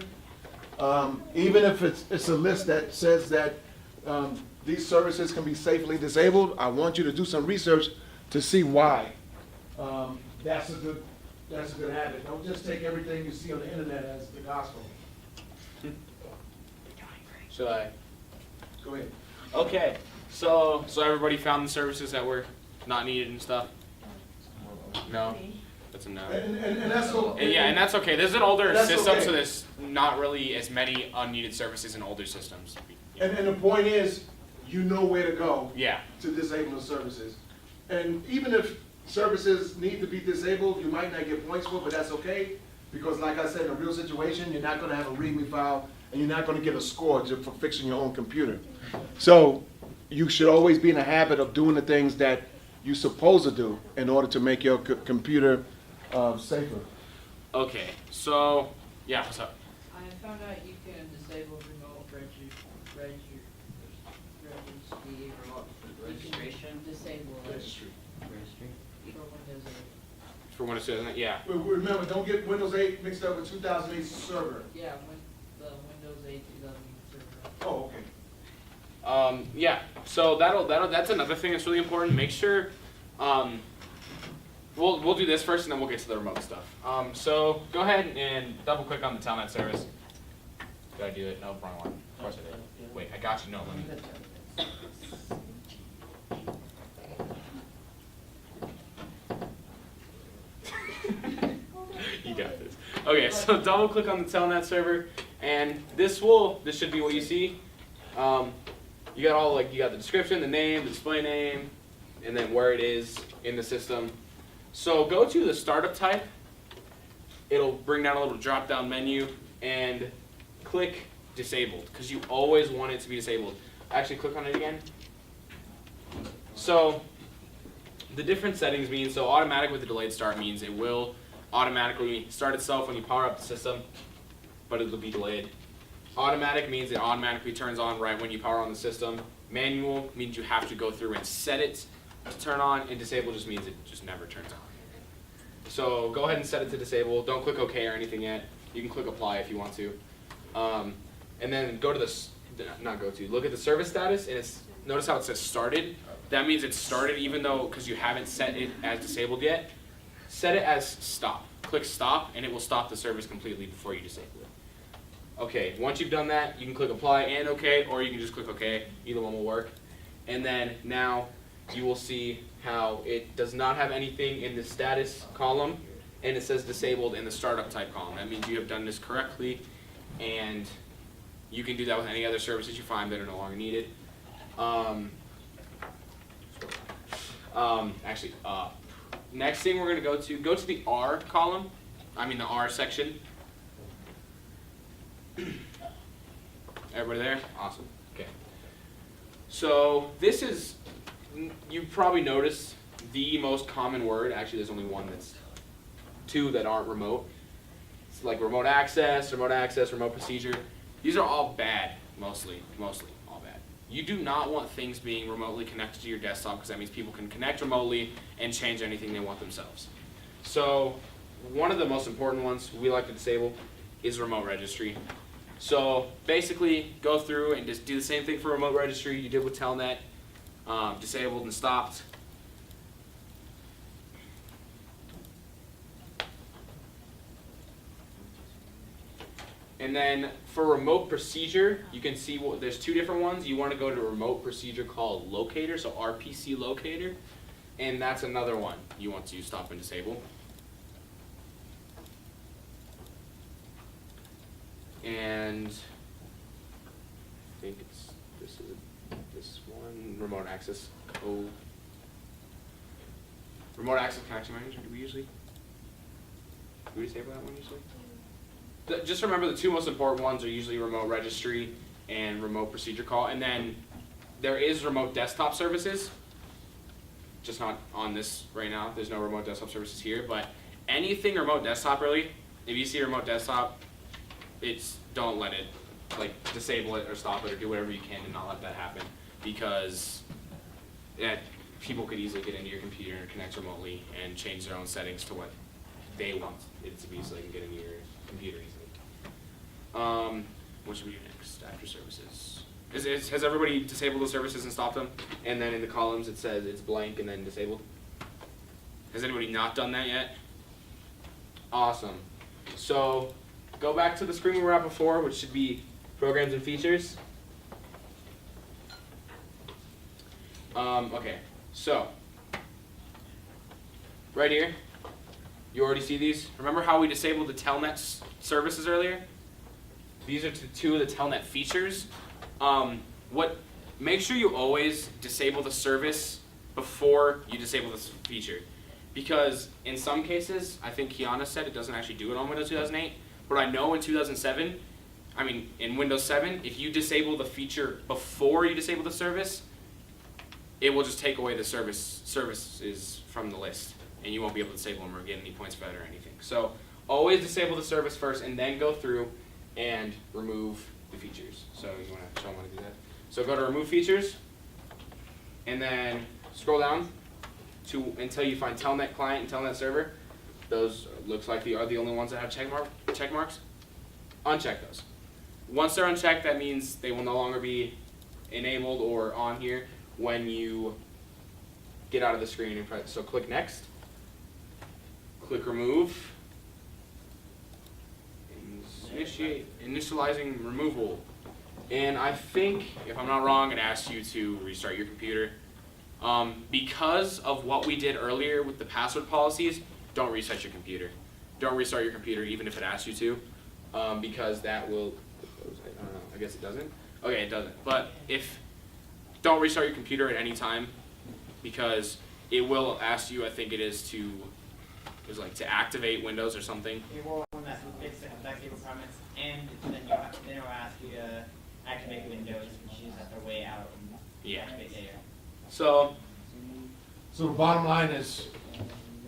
Speaker 1: even if it's a list that says that these services can be safely disabled, I want you to do some research to see why. That's a good habit. Don't just take everything you see on the internet as the gospel.
Speaker 5: Should I?
Speaker 1: Go ahead.
Speaker 5: Okay, so everybody found the services that were not needed and stuff? No? That's a no.
Speaker 1: And that's okay.
Speaker 5: Yeah, and that's okay. This is an older
Speaker 1: That's
Speaker 5: system,
Speaker 1: okay.
Speaker 5: so there's not really as many unneeded services in older systems.
Speaker 1: And the point is, you know where to go
Speaker 5: Yeah.
Speaker 1: to disable the services. And even if services need to be disabled, you might not get points for it, but that's okay. Because like I said, in a real situation, you're not gonna have a README file, and you're not gonna get a score just for fixing your own computer. So you should always be in the habit of doing the things that you're supposed to do in order to make your computer safer.
Speaker 5: Okay, so, yeah, what's up?
Speaker 9: I found out you can disable remote registry.
Speaker 8: Registration?
Speaker 9: Disable it
Speaker 1: Registry.
Speaker 8: Registry?
Speaker 9: for Windows 8.
Speaker 5: For when it says, yeah.
Speaker 1: Remember, don't get Windows 8 mixed up with 2008 server.
Speaker 9: Yeah, the Windows 8 2008 server.
Speaker 1: Oh, okay.
Speaker 5: Yeah, so that's another thing that's really important. Make sure, we'll do this first and then we'll get to the remote stuff. So go ahead and double click on the Telnet service. Did I do it? No, wrong one. Of course I did. Wait, I got you. No, let me. You got this. Okay, so double click on the Telnet server, and this should be what you see. You got the description, the name, the display name, and then where it is in the system. So go to the startup type. It'll bring down a little drop down menu and click disabled because you always want it to be disabled. Actually, click on it again. So the different settings mean, so automatic with the delayed start means it will automatically start itself when you power up the system, but it'll be delayed. Automatic means it automatically turns on right when you power on the system. Manual means you have to go through and set it to turn on, and disable just means it just never turns on. So go ahead and set it to disable. Don't click OK or anything yet. You can click apply if you want to. And then go to look at the service status, and notice how it says started. That means it's started even though, because you haven't set it as disabled yet. Set it as stop. Click stop, and it will stop the service completely before you disable it. Okay, once you've done that, you can click apply and OK, or you can just click OK. Either one will work. And then now you will see how it does not have anything in the status column, and it says disabled in the startup type column. That means you have done this correctly, and you can do that with any other services you find that are no longer needed. Next thing we're going to go to the R column, the R section. Everybody there? Awesome. Okay. So this is, you've probably noticed the most common word. Actually, there's only two that aren't remote. It's like remote access, remote procedure. These are all bad, mostly all bad. You do not want things being remotely connected to your desktop because that means people can connect remotely and change anything they want themselves. So one of the most important ones we like to disable is remote registry. So basically go through and just do the same thing for remote registry you did with Telnet, disabled and stopped. And then for remote procedure, you can see there's two different ones. You want to go to a remote procedure called locator, so RPC locator, and that's another one you want to stop and disable. And I think this one, remote access code. Remote access connection manager, do we disable that one usually? Just remember the two most important ones are usually remote registry and remote procedure call. And then there is remote desktop services, just not on this right now. There's no remote desktop services here, but anything remote desktop really, if you see a remote desktop, don't let it, disable it or stop it or do whatever you can to not let that happen, because people could easily get into your computer and connect remotely and change their own settings to what they want it to be so they can get into your computer easily. What should we do next after services? Has everybody disabled the services and stopped them? And then in the columns it says it's blank and then disabled? Has anybody not done that yet? Awesome. So go back to the screen we were at before, which should be programs and features. Okay, so right here, you already see these. Remember how we disabled the Telnet services earlier? These are two of the Telnet features. Make sure you always disable the service before you disable this feature, because in some cases, I think Kiana said it doesn't actually do it on Windows 2008, but I know in in Windows 7, if you disable the feature before you disable the service, it will just take away the services from the list. and you won't be able to disable them or get any points for that or anything. So always disable the service first, and then go through and remove the features. So you want to show them how to do that. So go to remove features, and then scroll down until you find Telnet client and Telnet server. Those looks like they are the only ones that have check marks. Uncheck those. Once they're unchecked, that means they will no longer be enabled or on here when you get out of the screen and press. So click next. Click remove. Initializing removal. And I think, if I'm not wrong, it asks you to restart your computer. Because of what we did earlier with the password policies, don't reset your computer. Don't restart your computer even if it asks you to, because that will, I don't know, I guess it doesn't. Okay, it doesn't. But don't restart your computer at any time, because it will ask you, I think it is to activate Windows or something.
Speaker 7: It will it's effective requirements, and then it will ask you to activate Windows, which is at the way out.
Speaker 5: Yeah.
Speaker 7: Activate later.
Speaker 5: So
Speaker 1: So the bottom line is,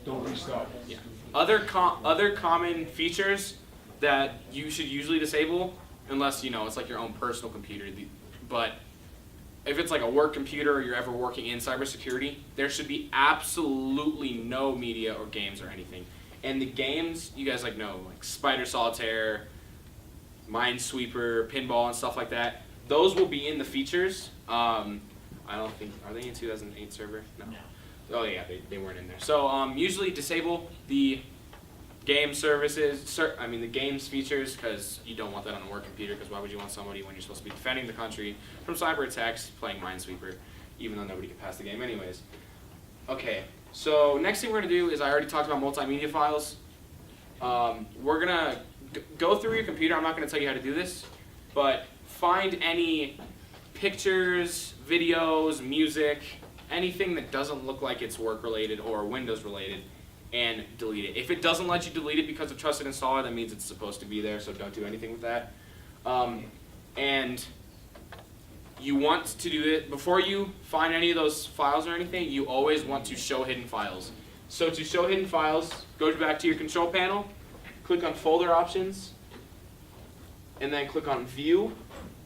Speaker 1: don't restart.
Speaker 5: yeah. Other common features that you should usually disable, unless it's like your own personal computer. But if it's like a work computer or you're ever working in cybersecurity, there should be absolutely no media or games or anything. And the games, you guys know, like Spider Solitaire, Minesweeper, Pinball, and stuff like that. Those will be in the features. I don't think, are they in 2008 server? No. Oh yeah, they weren't in there. So usually disable the game services, the games features, because you don't want that on a work computer, because why would you want somebody when you're supposed to be defending the country from cyber attacks playing Minesweeper, even though nobody can pass the game anyways. Okay, so next thing we're going to do is, I already talked about multimedia files. We're going to go through your computer. I'm not going to tell you how to do this, but find any pictures, videos, music, anything that doesn't look like it's work related or Windows related, and delete it. If it doesn't let you delete it because of trusted installer, that means it's supposed to be there, so don't do anything with that. And you want to do it, before you find any of those files or anything, you always want to show hidden files. So to show hidden files, go back to your control panel, click on folder options, and then click on view,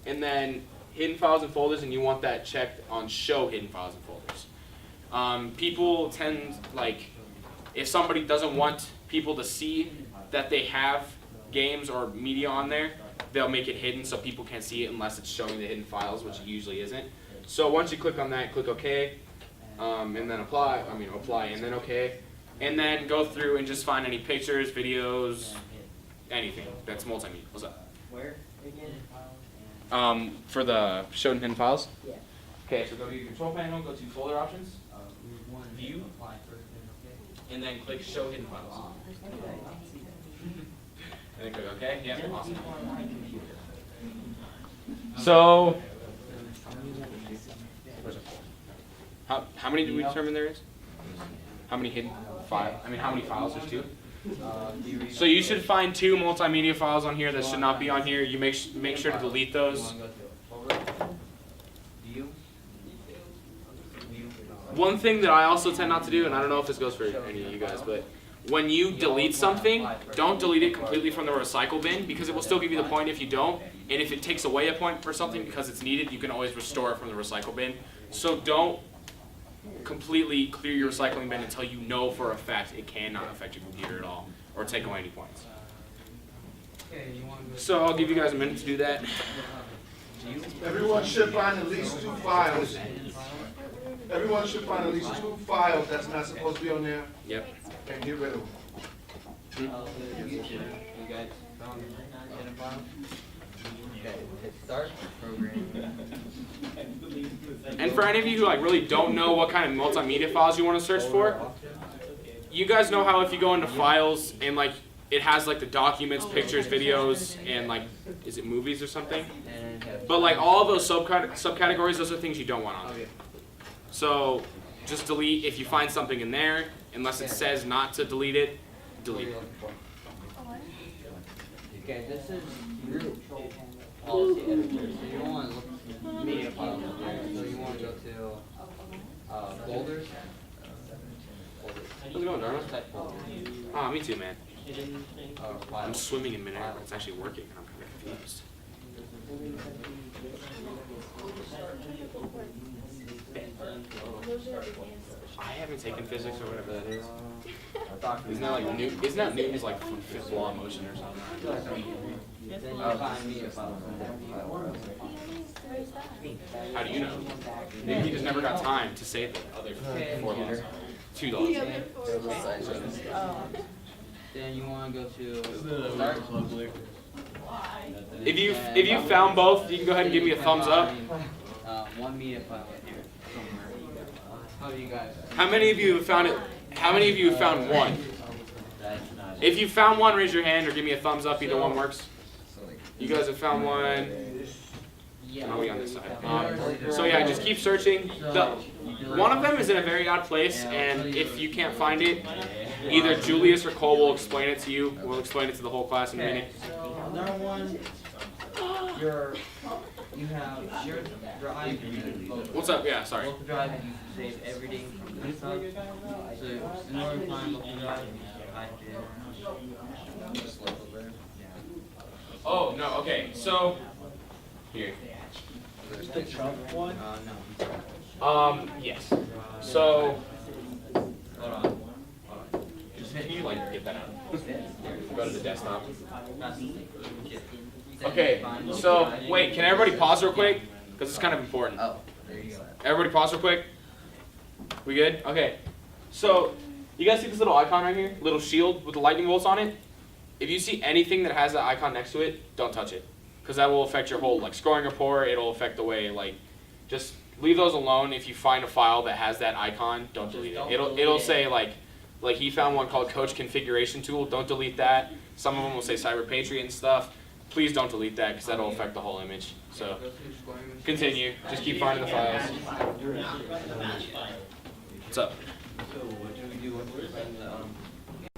Speaker 5: and then hidden files and folders, and you want that checked on show hidden files and folders. People tend, if somebody doesn't want people to see that they have games or media on there, they'll make it hidden so people can't see it unless it's showing the hidden files, which it usually isn't. So once you click on that, click OK, and then apply, and then OK. And then go through and just find any pictures, videos, anything that's multimedia. What's up?
Speaker 9: Where again?
Speaker 5: For the showed hidden files?
Speaker 9: Yeah.
Speaker 5: Okay, so go to your control panel, go to folder options, view, and then click show hidden files. And then click OK. Yeah, awesome. So, how many do we determine there is? How many hidden files? How many files? There's 2. So you should find 2 multimedia files on here that should not be on here. You make sure to delete those. One thing that I also tend not to do, and I don't know if this goes for any of you guys, but when you delete something, don't delete it completely from the recycle bin, because it will still give you the point if you don't. And if it takes away a point for something because it's needed, you can always restore it from the recycle bin. So don't completely clear your recycling bin until you know for a fact it cannot affect your computer at all or take away any points. So I'll give you guys a minute to do that.
Speaker 1: Everyone should find at least 2 files. Everyone should find at least 2 files that's not supposed to be on there.
Speaker 5: Yep.
Speaker 1: And get rid of them.
Speaker 8: You guys found hidden file? Okay, hit start program.
Speaker 5: And for any of you who really don't know what kind of multimedia files you want to search for, you guys know how if you go into files and it has the documents, pictures, videos, and is it movies or something? But all of those subcategories, those are things you don't want on there. So just delete if you find something in there, unless it says not to delete it, delete it.
Speaker 8: Okay, this is group policy editor, so you don't want to look media files up there, so you want to go to folders,
Speaker 5: How's it going, Darla? Ah, me too, man. I'm
Speaker 8: I'm
Speaker 5: swimming in midair. It's actually working, and I'm kind of confused. I haven't taken physics or whatever that is. Isn't that like isn't that Newton's like fifth law of motion or something? How do you know? Maybe he just never got time to say the other 4 laws. 2 laws.
Speaker 8: Then you wanna go to start?
Speaker 5: If you found both, you can go ahead and give me a thumbs up.
Speaker 8: 1 media file here. How do you guys?
Speaker 5: How many of you have found it? How many of you have found one? If you found one, raise your hand or give me a thumbs up. Either one works. You guys have found one. How are we on this side? So yeah, just keep searching. One of them is in a very odd place, and if you can't find it, either Julius or Cole will explain it to you. We'll explain it to the whole class in a minute.
Speaker 8: Another one. You have your drive.
Speaker 5: What's up? Yeah, sorry.
Speaker 8: Local drive, you save everything from this side. So in order to find local drive, you type in.
Speaker 5: Oh no. Okay. So here.
Speaker 8: No.
Speaker 5: Yes. So.
Speaker 8: Hold on.
Speaker 5: Can you like get that out? Go to the desktop. Okay, so wait, can everybody pause real quick? Because it's kind of important.
Speaker 2: Oh, there you go.
Speaker 5: Everybody pause real quick. We good? Okay. So, you guys see this little icon right here? Little shield with the lightning bolts on it? If you see anything that has that icon next to it, don't touch it. Because that will affect your whole like scoring report. It'll affect the way like, just leave those alone. If you find a file that has that icon, don't delete it. It'll say like he found one called Coach Configuration Tool. Don't delete that. Some of them will say Cyber Patriot and stuff. Please don't delete that because that'll affect the whole image. So continue. Just keep finding the files. What's up?
Speaker 8: So what do we do once we find the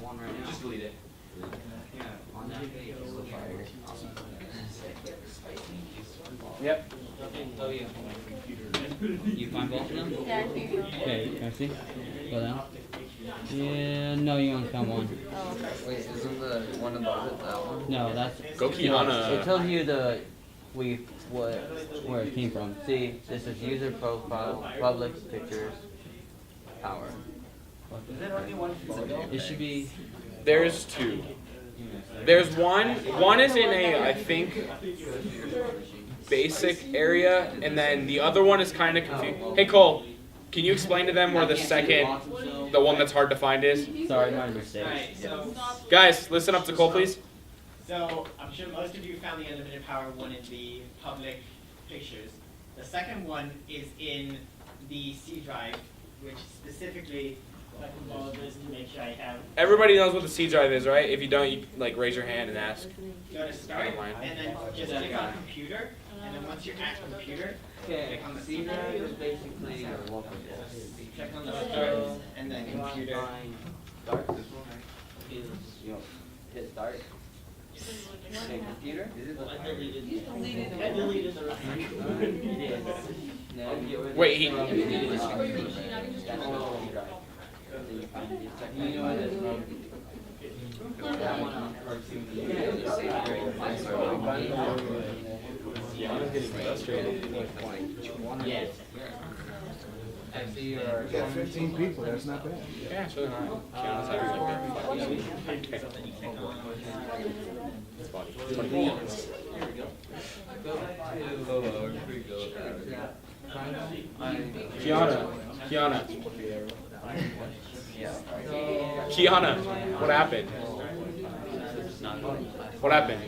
Speaker 8: one right now?
Speaker 5: Just delete it.
Speaker 8: Yeah, on that page.
Speaker 5: Yep.
Speaker 8: Oh yeah. You find both of them?
Speaker 11: Yeah, I figured.
Speaker 8: Okay, can I see? Go down. Yeah, no, you only found one.
Speaker 11: Oh, okay.
Speaker 2: Wait, isn't the one above it that one?
Speaker 8: No, that's.
Speaker 5: Go Kiana.
Speaker 8: It tells you where it came from. See, this is user profile, public pictures, power.
Speaker 7: Is it only one photo?
Speaker 8: It should be.
Speaker 5: There's 2. There's one. One is in a, I think, basic area, and then the other one is kind of confused. Hey Cole, can you explain to them where the one that's hard to find is?
Speaker 8: Sorry, my mistake.
Speaker 7: Alright, so,
Speaker 5: Guys, listen up to Cole, please.
Speaker 7: so I'm sure most of you found the unlimited power one in the public pictures. The second one is in the C drive, which specifically, if I can follow this to make sure I have.
Speaker 5: Everybody knows what the C drive is, right? If you don't, you like raise your hand and ask.
Speaker 7: Go to start,
Speaker 5: Never mind.
Speaker 7: and then just click on computer, and then once you're at computer,
Speaker 8: Okay,
Speaker 7: click on the
Speaker 8: C
Speaker 7: C
Speaker 8: drive
Speaker 7: drive,
Speaker 8: is basically your local
Speaker 7: check on the start, and then computer.
Speaker 8: Start. You know, hit start. Okay, computer.
Speaker 7: I deleted the rest.
Speaker 5: Wait, he.
Speaker 2: I'm getting frustrated.
Speaker 7: Yes.
Speaker 8: I see your.
Speaker 1: You got 15 people, that's not bad.
Speaker 5: Yeah, it's really not. Kiana's having like It's funny.
Speaker 8: Go back to.
Speaker 5: Kiana. Kiana, what happened? What happened?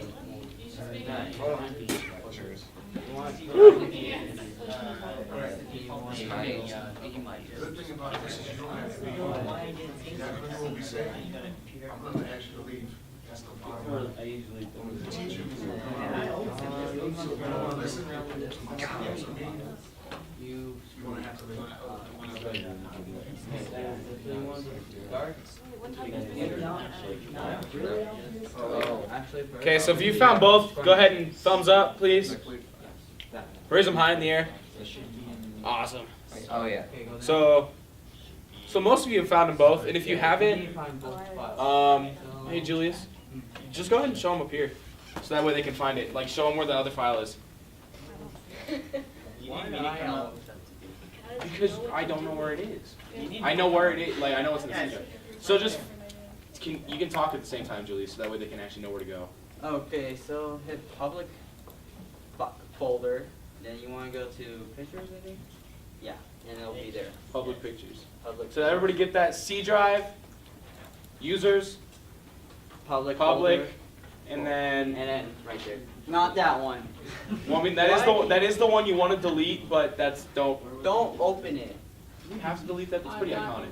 Speaker 1: Good thing about this is you don't have to be on. That's what we say. I'm gonna ask you to leave. That's the bottom.
Speaker 8: I usually don't.
Speaker 1: The teacher. So if you don't wanna listen to my comments or me, you're gonna have to leave.
Speaker 5: Okay, so if you found both, go ahead and thumbs up, please. Raise them high in the air. Awesome.
Speaker 2: Oh yeah.
Speaker 5: So, So most of you have found them both, and if you haven't,
Speaker 8: You find both files.
Speaker 5: hey Julius, just go ahead and show them up here, so that way they can find it. Like show them where the other file is.
Speaker 7: You need me to come up.
Speaker 5: Because I don't know where it is. I know where it is. Like I know it's in the C drive. So just you can talk at the same time, Julius, so that way they can actually know where to go.
Speaker 8: Okay, so hit public folder, then you want to go to pictures, I think? Yeah, and it'll be there.
Speaker 5: Public pictures.
Speaker 8: Public.
Speaker 5: So everybody get that C drive, users,
Speaker 8: Public.
Speaker 5: public,
Speaker 8: folder,
Speaker 5: and then.
Speaker 8: and then right there. Not that one.
Speaker 5: Well, I mean that is the one you want to delete, but that's don't.
Speaker 8: Don't open it.
Speaker 5: You have to delete that. That's pretty iconic.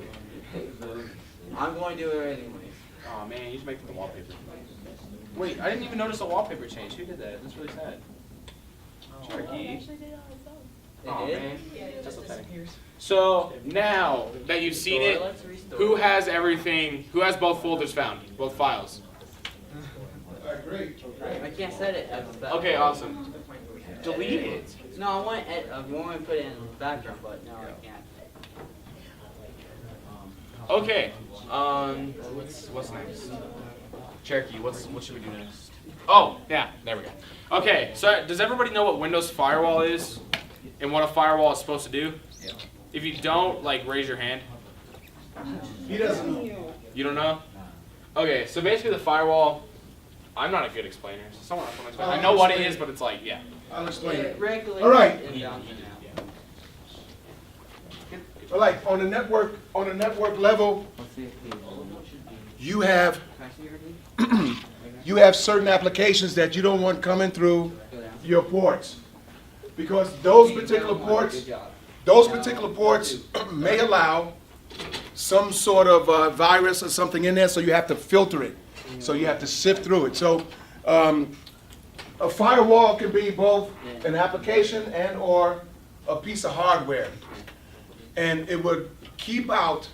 Speaker 8: I'm going to do it anyways.
Speaker 5: Oh man, you just make it the wallpaper. Wait, I didn't even notice the wallpaper change. Who did that? That's really sad. Cherokee.
Speaker 8: They
Speaker 5: Oh
Speaker 8: did?
Speaker 5: man,
Speaker 6: Yeah, it
Speaker 5: just
Speaker 6: just
Speaker 5: upsetting.
Speaker 6: disappears.
Speaker 5: So now that you've seen it,
Speaker 8: Let's restore.
Speaker 5: who has everything? Who has both folders found? Both files.
Speaker 1: Great.
Speaker 8: I can't set it as a background.
Speaker 5: Okay, awesome. Delete it.
Speaker 8: No, I want to put it in the background, but no, I can't.
Speaker 5: Okay. What's next? Cherokee. What should we do next? Oh, yeah. There we go. Okay. So does everybody know what Windows Firewall is, and what a firewall is supposed to do?
Speaker 2: Yeah.
Speaker 5: If you don't, like, raise your hand.
Speaker 1: He doesn't know.
Speaker 5: You don't know? Okay. So basically, the firewall. I'm not a good explainer. So someone else want to explain. I know what it is, but it's like, yeah.
Speaker 1: I'll explain it.
Speaker 8: Regulate
Speaker 1: All right.
Speaker 8: and down to now.
Speaker 1: All right, on the network level, you have
Speaker 8: Can I see your name?
Speaker 1: you have certain applications that you don't want coming through
Speaker 8: Go down.
Speaker 1: your ports. Because those particular ports, may allow some sort of virus or something in there, so you have to filter it. So you have to sift through it. So a firewall can be both an application and or a piece of hardware. And it would keep out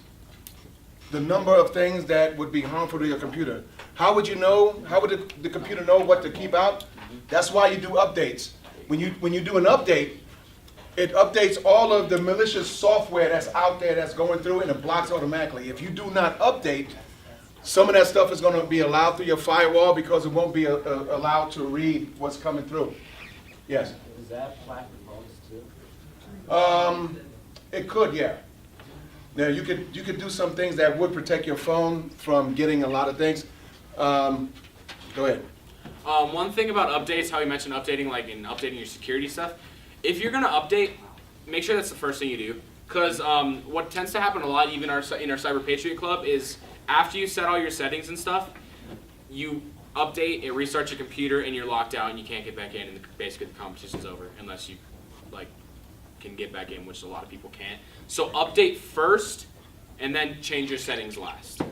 Speaker 1: the number of things that would be harmful to your computer. How would you know? How would the computer know what to keep out? That's why you do updates. When you do an update, it updates all of the malicious software that's out there that's going through and it blocks automatically. If you do not update, some of that stuff is going to be allowed through your firewall because it won't be allowed to read what's coming through. Yes?
Speaker 10: Does that apply for phones too?
Speaker 1: It could, yeah. Now you could do some things that would protect your phone from getting a lot of things. Go ahead.
Speaker 5: One thing about updates, how you mentioned updating, like in updating your security stuff. If you're gonna update, make sure that's the first thing you do. Because what tends to happen a lot, even in our Cyber Patriot Club, is after you set all your settings and stuff, you update, it restarts your computer, and you're locked out, and you can't get back in, and basically the competition's over, unless you like can get back in, which a lot of people can't. So update first, and then change your settings last.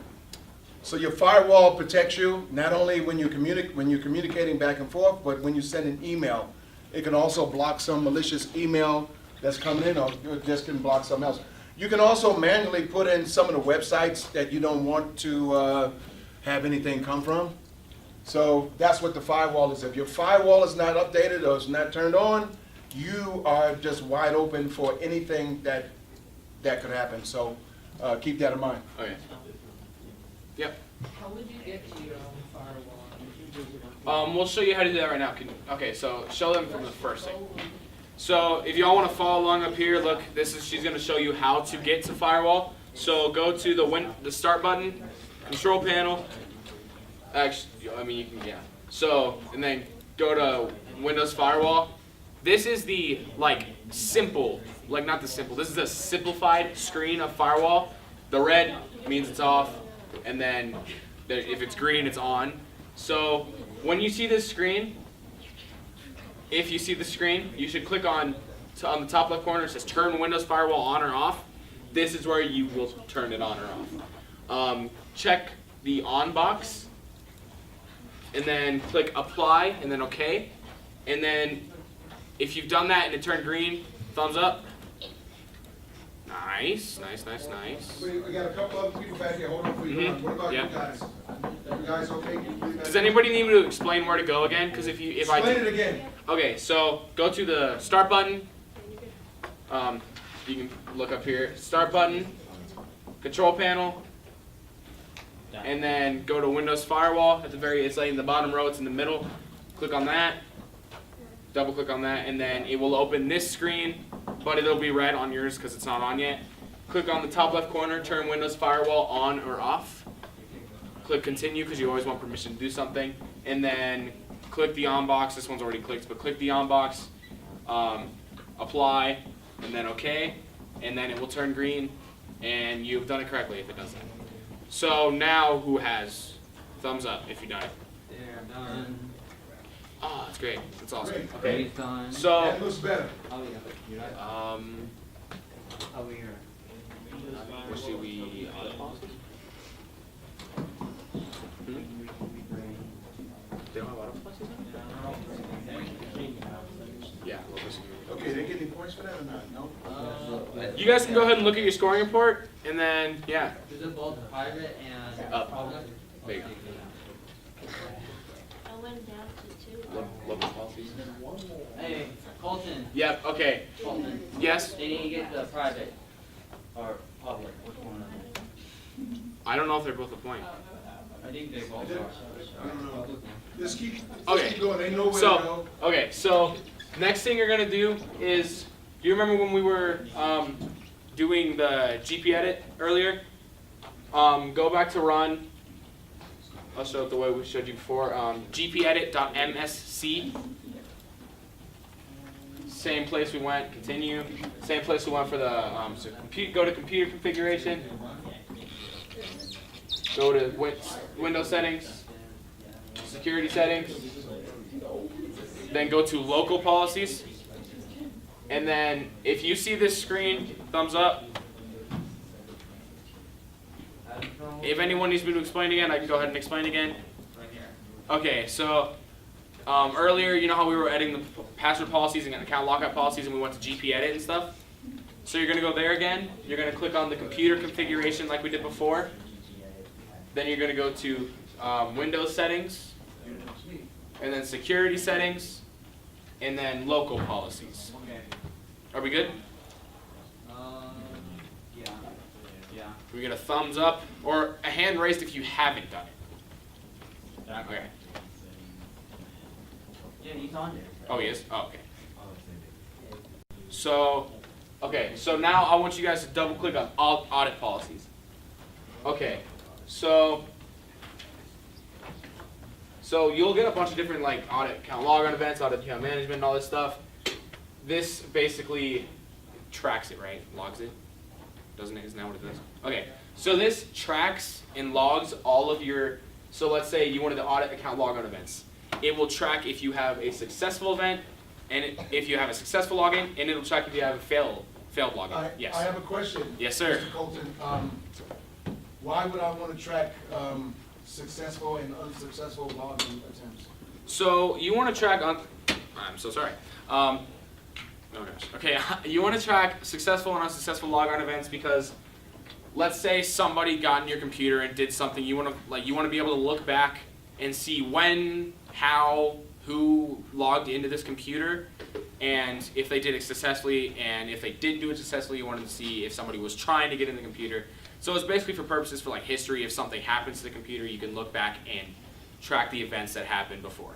Speaker 1: So your firewall protects you not only when you're communicating back and forth, but when you send an email. It can also block some malicious email that's coming in, or it just can block something else. You can also manually put in some of the websites that you don't want to have anything come from. So that's what the firewall is. If your firewall is not updated or is not turned on, you are just wide open for anything that could happen. So keep that in mind.
Speaker 5: Okay. Yep.
Speaker 9: How would you get to your own firewall?
Speaker 5: We'll show you how to do that right now. Okay, so show them from the first thing. So if y'all want to follow along up here, look, she's going to show you how to get to Firewall. So go to the Start button, Control Panel. Actually, I mean, you can, yeah. So, and then go to Windows Firewall. This is the, simple, not the simple, this is a simplified screen of Firewall. The red means it's off, and then if it's green, it's on. So when you see this screen, if you see the screen, you should click on the top left corner. It says Turn Windows Firewall On or Off. This is where you will turn it on or off. Check the On box, and then click Apply, and then OK. And then if you've done that and it turned green, thumbs up. Nice, nice, nice, nice.
Speaker 1: We got a couple other people back here. Hold on for you. What about you guys? You guys okay?
Speaker 5: Does anybody need me to explain where to go again? Because if I
Speaker 1: explain it again.
Speaker 5: Okay, so go to the Start button. You can look up here. Start button. control panel, and then go to Windows Firewall at the very, it's like in the bottom row, it's in the middle. Click on that, double click on that, and then it will open this screen, but it'll be red on yours because it's not on yet. Click on the top left corner, turn Windows Firewall on or off. Click continue because you always want permission to do something, and then click the on box. This one's already clicked, but click the on box, apply, and then OK, and then it will turn green, and you've done it correctly if it does that. So now who has thumbs up if you've done it?
Speaker 8: They're done.
Speaker 5: Oh, that's great. That's awesome.
Speaker 1: Great.
Speaker 5: Okay.
Speaker 8: He's done.
Speaker 5: So,
Speaker 1: That looks better.
Speaker 8: Oh, yeah.
Speaker 9: Oh, we are.
Speaker 5: what should we audit policies? They don't have audit policies now? Yeah.
Speaker 1: Okay, they get any points for that or not? No?
Speaker 5: You guys can go ahead and look at your scoring report, and then, yeah.
Speaker 8: Is it both private and
Speaker 5: Up.
Speaker 8: public?
Speaker 5: There you go.
Speaker 11: I went down to 2.
Speaker 5: Local policies.
Speaker 8: Hey, Colton.
Speaker 5: Yep, okay.
Speaker 8: Colton.
Speaker 5: Yes?
Speaker 8: They didn't get the private or public. Which one of them?
Speaker 5: I don't know if they're both a point.
Speaker 8: I think they both
Speaker 1: I don't know. Just keep
Speaker 5: Okay.
Speaker 1: going. They know where to
Speaker 5: So,
Speaker 1: go.
Speaker 5: okay, so next thing you're gonna do is, do you remember when we were doing the GP edit earlier? Go back to run. I'll show it the way we showed you before. gpedit.msc. Same place we went. Continue. Same place we went for the go to computer configuration. Go to Windows settings, security settings. Then go to local policies. And then if you see this screen, thumbs up. If anyone needs me to explain again, I can go ahead and explain again. Okay, so earlier, you know how we were editing the password policies and account lockout policies, and we went to GP edit and stuff? So you're going to go there again. You're going to click on the computer configuration like we did before. Then you're going to go to Windows settings, and then security settings, and then local policies. Are we good?
Speaker 8: Yeah. Yeah.
Speaker 5: We get a thumbs up or a hand raised if you haven't done it. Okay.
Speaker 8: Yeah, he's on there.
Speaker 5: Oh, he is? Oh, okay. So, okay, so now I want you guys to double click on audit policies. Okay, so you'll get a bunch of different like audit account logon events, audit account management, and all this stuff. This basically tracks it, right? Logs it. Doesn't it? Isn't that what it does? Okay, so this tracks and logs all of your, so let's say you wanted to audit account logon events. It will track if you have a successful event, and if you have a successful login, and it'll track if you have a failed login. Yes.
Speaker 1: I have a question.
Speaker 5: Yes, sir.
Speaker 1: Mr. Colton, why would I want to track successful and unsuccessful login attempts?
Speaker 5: So you want to track on, I'm so sorry. Oh gosh. Okay, you want to track successful and unsuccessful logon events because let's say somebody got in your computer and did something. You want to be able to look back and see when, how, who logged into this computer, and if they did it successfully, and if they didn't do it successfully, you wanted to see if somebody was trying to get in the computer. So it's basically for purposes for like history. If something happens to the computer, you can look back and track the events that happened before.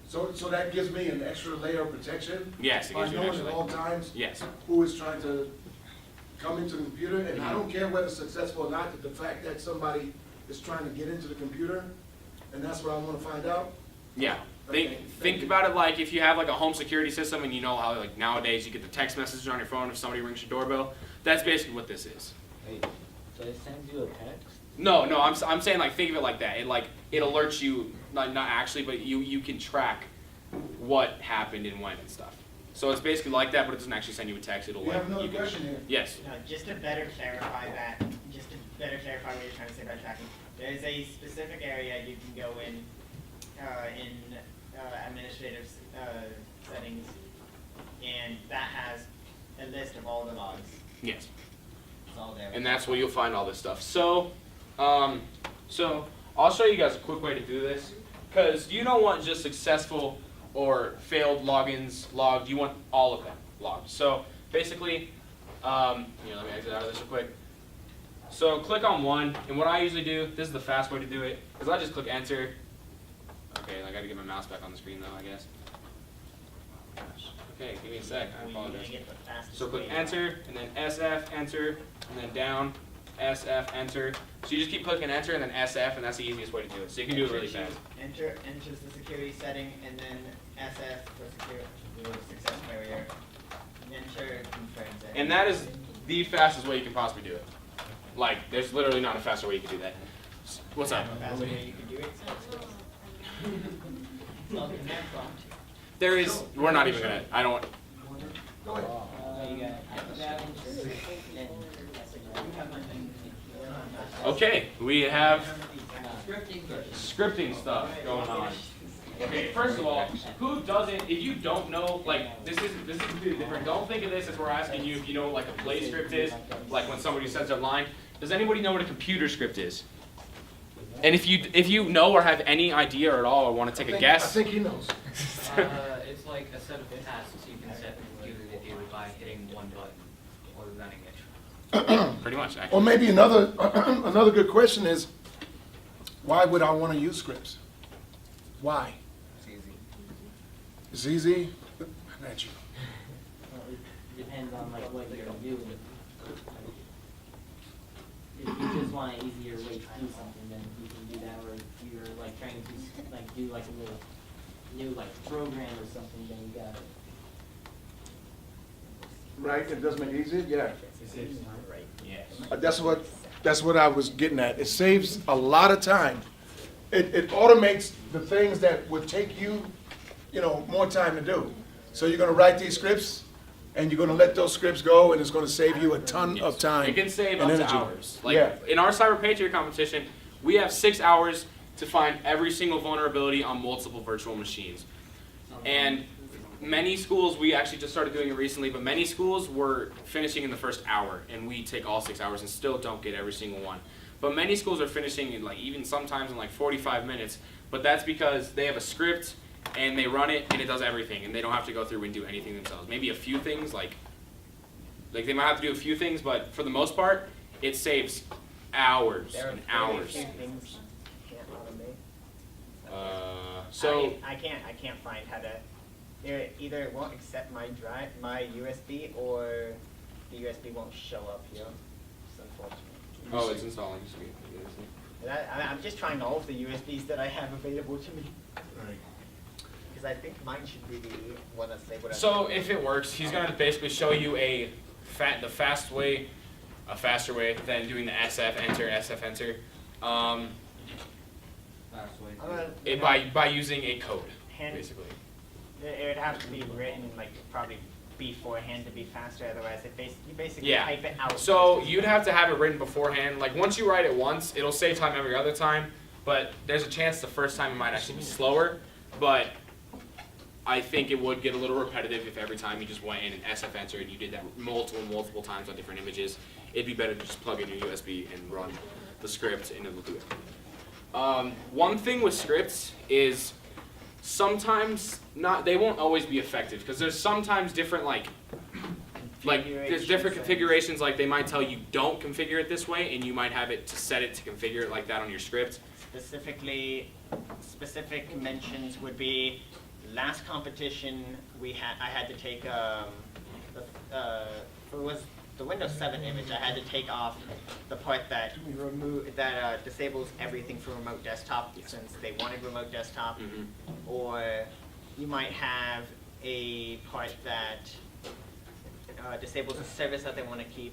Speaker 1: So that gives me an extra layer of protection?
Speaker 5: Yes, it gives you an
Speaker 1: by
Speaker 5: extra
Speaker 1: knowing at all times
Speaker 5: Yes.
Speaker 1: who is trying to come into the computer, and I don't care whether it's successful or not, the fact that somebody is trying to get into the computer, and that's what I want to find out?
Speaker 5: Yeah.
Speaker 1: Okay,
Speaker 5: Think about it like if you have like a home security system and you know how like nowadays you get the text messages on your phone if somebody rings your doorbell. That's basically what this is.
Speaker 10: Wait, so it sends you a text?
Speaker 5: No, I'm saying like think of it like that. It alerts you, not actually, but you can track what happened and when and stuff. So it's basically like that, but it doesn't actually send you a text. It'll
Speaker 1: We
Speaker 5: like
Speaker 1: have another question here.
Speaker 5: Yes.
Speaker 7: Just to better clarify that, just to better clarify what you're trying to say about tracking, there's a specific area you can go in administrative settings, and that has a list of all the logs.
Speaker 5: Yes.
Speaker 7: It's all there.
Speaker 5: And that's where you'll find all this stuff. So I'll show you guys a quick way to do this, because you don't want just successful or failed logins logged. You want all of them logged. So basically, let me exit out of this real quick. So click on one, and what I usually do, this is the fast way to do it, is I just click enter. Okay, I gotta get my mouse back on the screen though, I guess. Okay, give me a sec, I apologize. So click enter, and then SF, enter, and then down, SF, enter. So you just keep clicking enter and then SF, and that's the easiest way to do it. So you can do it really fast.
Speaker 7: Enters the security setting, and then SF for success barrier. Enter confirms it.
Speaker 5: And that is the fastest way you can possibly do it. Like, there's literally not a faster way you can do that. What's up?
Speaker 7: Faster way you can do it.
Speaker 5: There is, we're not even gonna, I don't, okay, we have scripting stuff going on. Okay, first of all, who doesn't, if you don't know, like, this is completely different. Don't think of this as we're asking you if you know what like a play script is, like when somebody sends a line. Does anybody know what a computer script is? And if you know or have any idea at all or want to take a guess.
Speaker 1: I think he knows.
Speaker 9: It's like a set of tasks you can set the computer to do by hitting one button or running it.
Speaker 5: Pretty much,
Speaker 1: Or
Speaker 5: actually.
Speaker 1: maybe another another good question is, why would I want to use scripts? Why?
Speaker 2: It's easy.
Speaker 1: It's easy. I got you.
Speaker 10: Depends on like what you're doing. If you just want an easier way to do something, then you can do that. Or if you're like trying to like do like a little new like program or something, then you got it.
Speaker 1: Right? It does make it easier. Yeah.
Speaker 7: Right.
Speaker 5: Yes.
Speaker 1: That's what I was getting at. It saves a lot of time. It automates the things that would take you, more time to do. So you're gonna write these scripts, and you're gonna let those scripts go, and it's gonna save you a ton of time.
Speaker 5: It can save
Speaker 1: and
Speaker 5: up to
Speaker 1: energy.
Speaker 5: hours. Like
Speaker 1: Yeah.
Speaker 5: in our Cyber Patriot competition, we have 6 hours to find every single vulnerability on multiple virtual machines. And many schools, we actually just started doing it recently, but many schools were finishing in the first hour, and we take all 6 hours and still don't get every single one. But many schools are finishing in like even sometimes in like 45 minutes, but that's because they have a script and they run it and it does everything, and they don't have to go through and do anything themselves. Maybe a few things, like they might have to do a few things, but for the most part, it saves hours
Speaker 7: There are
Speaker 5: and
Speaker 7: very
Speaker 5: hours.
Speaker 7: few things you can't automate.
Speaker 5: So
Speaker 7: I can't find how to. Either it won't accept my drive, my USB, or the USB won't show up here. It's unfortunate.
Speaker 5: oh, it's installing.
Speaker 7: And I'm just trying all of the USBs that I have available to me.
Speaker 1: Right.
Speaker 7: Because I think mine should be the one that's able to.
Speaker 5: So if it works, he's going to basically show you a faster way than doing the SF enter. By using a code, basically.
Speaker 7: It would have to be written like probably beforehand to be faster. Otherwise, you basically
Speaker 5: Yeah.
Speaker 7: type it out.
Speaker 5: So you'd have to have it written beforehand. Like once you write it once, it'll save time every other time. But there's a chance the first time it might actually be slower. But I think it would get a little repetitive if every time you just went in and SF enter and you did that multiple times on different images. It'd be better to just plug in your USB and run the script and it'll do it. One thing with scripts is sometimes they won't always be effective because there's sometimes different there's different configurations. Like they might tell you don't configure it this way, and you might have it to set it to configure it like that on your script.
Speaker 7: Specific mentions would be last competition I had to take it was the Windows 7 image. I had to take off the part that disables everything from remote desktop since they wanted remote desktop.
Speaker 5: Mm-hmm.
Speaker 7: Or you might have a part that disables a service that they want to keep.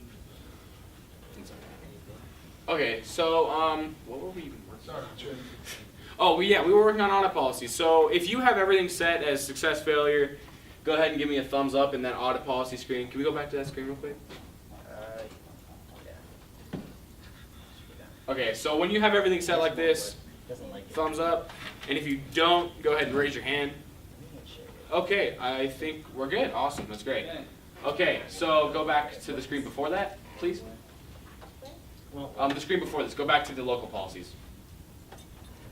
Speaker 5: Okay, so what were we even working on? Oh, we were working on audit policy. So if you have everything set as success failure, go ahead and give me a thumbs up in that audit policy screen. Can we go back to that screen real quick? Okay, so when you have everything set like this, thumbs up. And if you don't, go ahead and raise your hand. Okay, I think we're good. Awesome, that's great. Okay, so go back to the screen before that, please. The screen before this, go back to the local policies.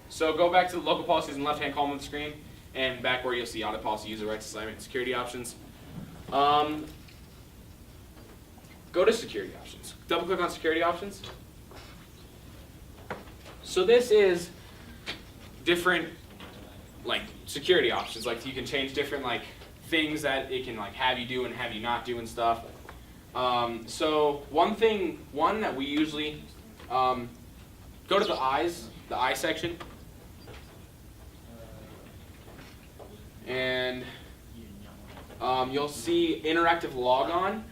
Speaker 5: So go back to the local policies in the left-hand column of the screen, and back where you'll see audit policy, user rights, assignment, security options. Go to security options. Double click on security options. So this is different like security options. Like you can change different like things that it can like have you do and have you not do and stuff. So one that we usually go to the eye section, and you'll see interactive logon.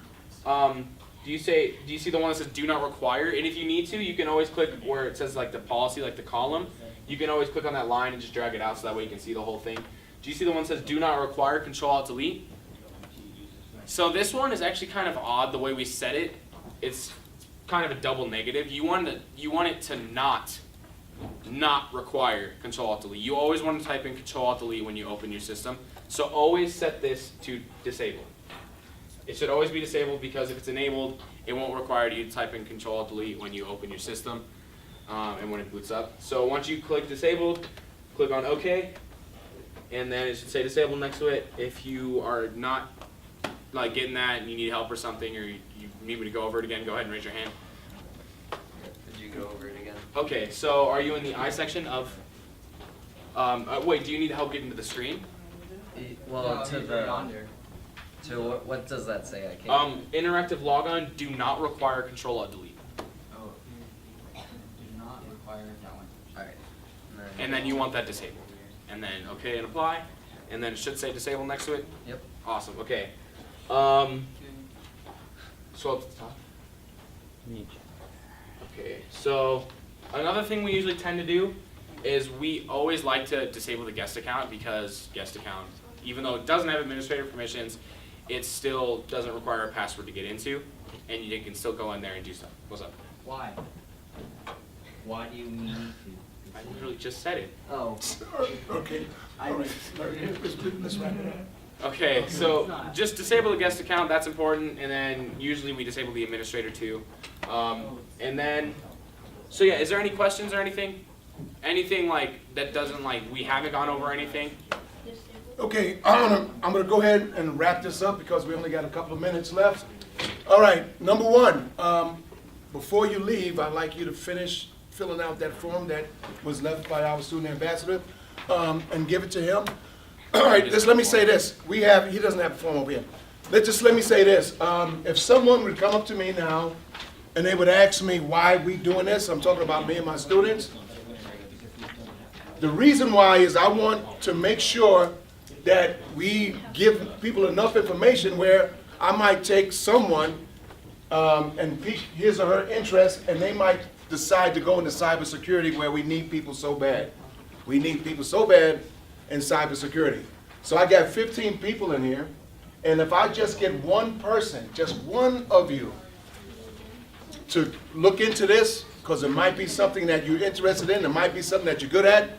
Speaker 5: Do you see the one that says do not require? And if you need to, you can always click where it says like the policy, like the column. You can always click on that line and just drag it out so that way you can see the whole thing. Do you see the one that says do not require, Control-Alt-Delete? So this one is actually kind of odd the way we set it. It's kind of a double negative. You want it to not require Control-Alt-Delete. You always want to type in Control-Alt-Delete when you open your system. So always set this to disable. It should always be disabled because if it's enabled, it won't require you to type in Control-Alt-Delete when you open your system and when it boots up. So once you click disabled, click on OK, and then it should say disabled next to it. If you are not like getting that and you need help or something, or you need me to go over it again, go ahead and raise your hand.
Speaker 2: Did you go over it again?
Speaker 5: Okay, so are you in the I section of, wait, do you need help getting to the screen?
Speaker 2: Well, to the, to what does that say? I can't.
Speaker 5: Interactive logon do not require Control-Alt-Delete.
Speaker 9: Oh, do not require that one.
Speaker 2: Alright.
Speaker 5: And then you want that disabled. And then OK and apply. And then it should say disable next to it.
Speaker 2: Yep.
Speaker 5: Awesome, okay. So up to the top. Okay, so another thing we usually tend to do is we always like to disable the guest account because guest account, even though it doesn't have administrator permissions, it still doesn't require a password to get into, and you can still go in there and do stuff. What's up?
Speaker 10: Why? Why do you need to?
Speaker 5: I literally just said it.
Speaker 10: Oh.
Speaker 1: Okay, all right, let's wrap it up.
Speaker 5: Okay, so just disable the guest account, that's important, and then usually we disable the administrator too. And then, so yeah, is there any questions or anything? Anything like that doesn't like, we haven't gone over anything?
Speaker 1: Okay, I'm gonna go ahead and wrap this up because we only got a couple of minutes left. All right, number one, before you leave, I'd like you to finish filling out that form that was left by our student ambassador, and give it to him. All right, just let me say this. He doesn't have a form over here. Let me say this. If someone would come up to me now and they would ask me why we doing this, I'm talking about me and my students. The reason why is I want to make sure that we give people enough information where I might take someone and pique his or her interest, and they might decide to go into cybersecurity where we need people so bad. We need people so bad in cybersecurity. So I got 15 people in here, and if I just get one person, just one of you, to look into this, because it might be something that you're interested in, it might be something that you're good at,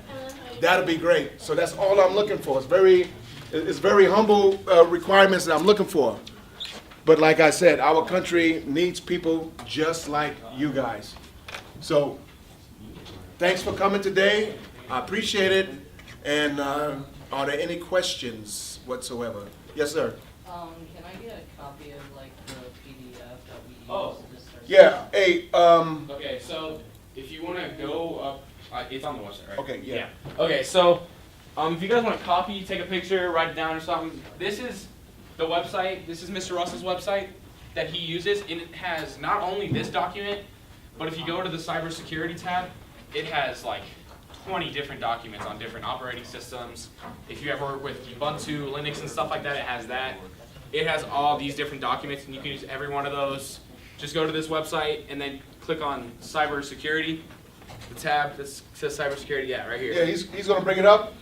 Speaker 1: that'll be great. So that's all I'm looking for. It's very humble requirements that I'm looking for. But like I said, our country needs people just like you guys. So thanks for coming today. I appreciate it. And are there any questions whatsoever? Yes, sir.
Speaker 10: Can I get a copy of like the PDF that we use?
Speaker 5: Oh,
Speaker 1: yeah. Hey,
Speaker 5: Okay, so if you want to go up, it's on the website, right?
Speaker 1: Okay, yeah.
Speaker 5: Okay, so if you guys want to copy, take a picture, write it down or something, this is the website, this is Mr. Russell's website that he uses, and it has not only this document, but if you go to the cybersecurity tab, it has like 20 different documents on different operating systems. If you ever work with Ubuntu, Linux, and stuff like that, it has that. It has all these different documents, and you can use every one of those. Just go to this website, and then click on cybersecurity, the tab that says cybersecurity, yeah, right here.
Speaker 1: Yeah, he's going to bring it up.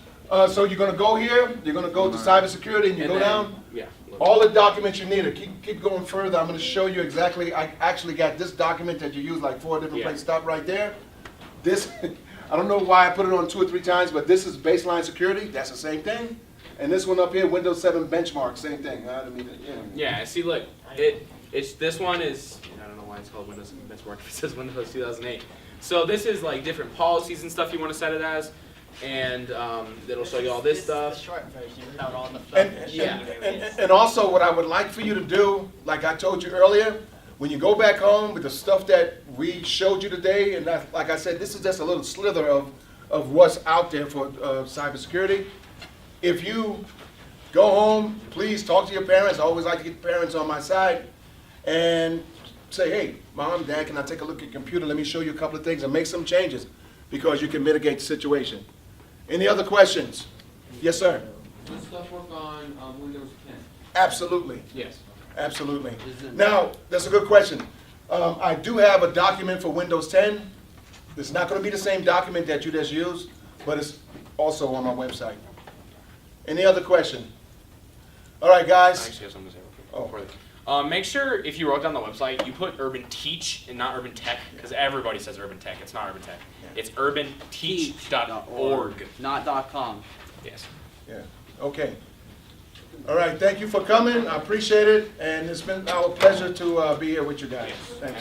Speaker 1: So you're going to go here, you're going to go to cybersecurity, and you go
Speaker 5: then,
Speaker 1: down.
Speaker 5: Yeah.
Speaker 1: All the documents you need. Keep going further. I'm going to show you exactly. I actually got this document that you use like 4 different places. Stop right there. This, I don't know why I put it on 2 or 3 times, but this is baseline security. That's the same thing. And this one up here, Windows 7 benchmark, same thing.
Speaker 5: Yeah, see, look, it's this one is, I don't know why it's called Windows 7 benchmark. It says Windows 2008. So this is like different policies and stuff you want to set it as. And it'll show you all this stuff.
Speaker 7: The short version without all the fun.
Speaker 1: And also what I would like for you to do, like I told you earlier, when you go back home with the stuff that we showed you today, and like I said, this is just a little slither of what's out there for cybersecurity. If you go home, please talk to your parents. I always like to get parents on my side and say, hey, Mom, Dad, can I take a look at your computer? Let me show you a couple of things and make some changes because you can mitigate the situation. Any other questions? Yes, sir.
Speaker 3: Does stuff work on Windows 10?
Speaker 1: Absolutely.
Speaker 5: Yes.
Speaker 1: Absolutely.
Speaker 8: Is it-
Speaker 1: Now, that's a good question. I do have a document for Windows 10. It's not going to be the same document that you just used, but it's also on my website. Any other question? All right,
Speaker 5: I
Speaker 1: guys.
Speaker 5: actually have something to say real quick.
Speaker 1: Oh.
Speaker 5: before make sure if you wrote down the website, you put Urban Teach and not Urban Tech, because everybody says Urban Tech. It's not Urban Tech. It's urbanteach.org.
Speaker 8: Not .com.
Speaker 5: Yes.
Speaker 1: Yeah, okay. All right, thank you for coming. I appreciate it, and it's been our pleasure to be here with you guys. Thanks.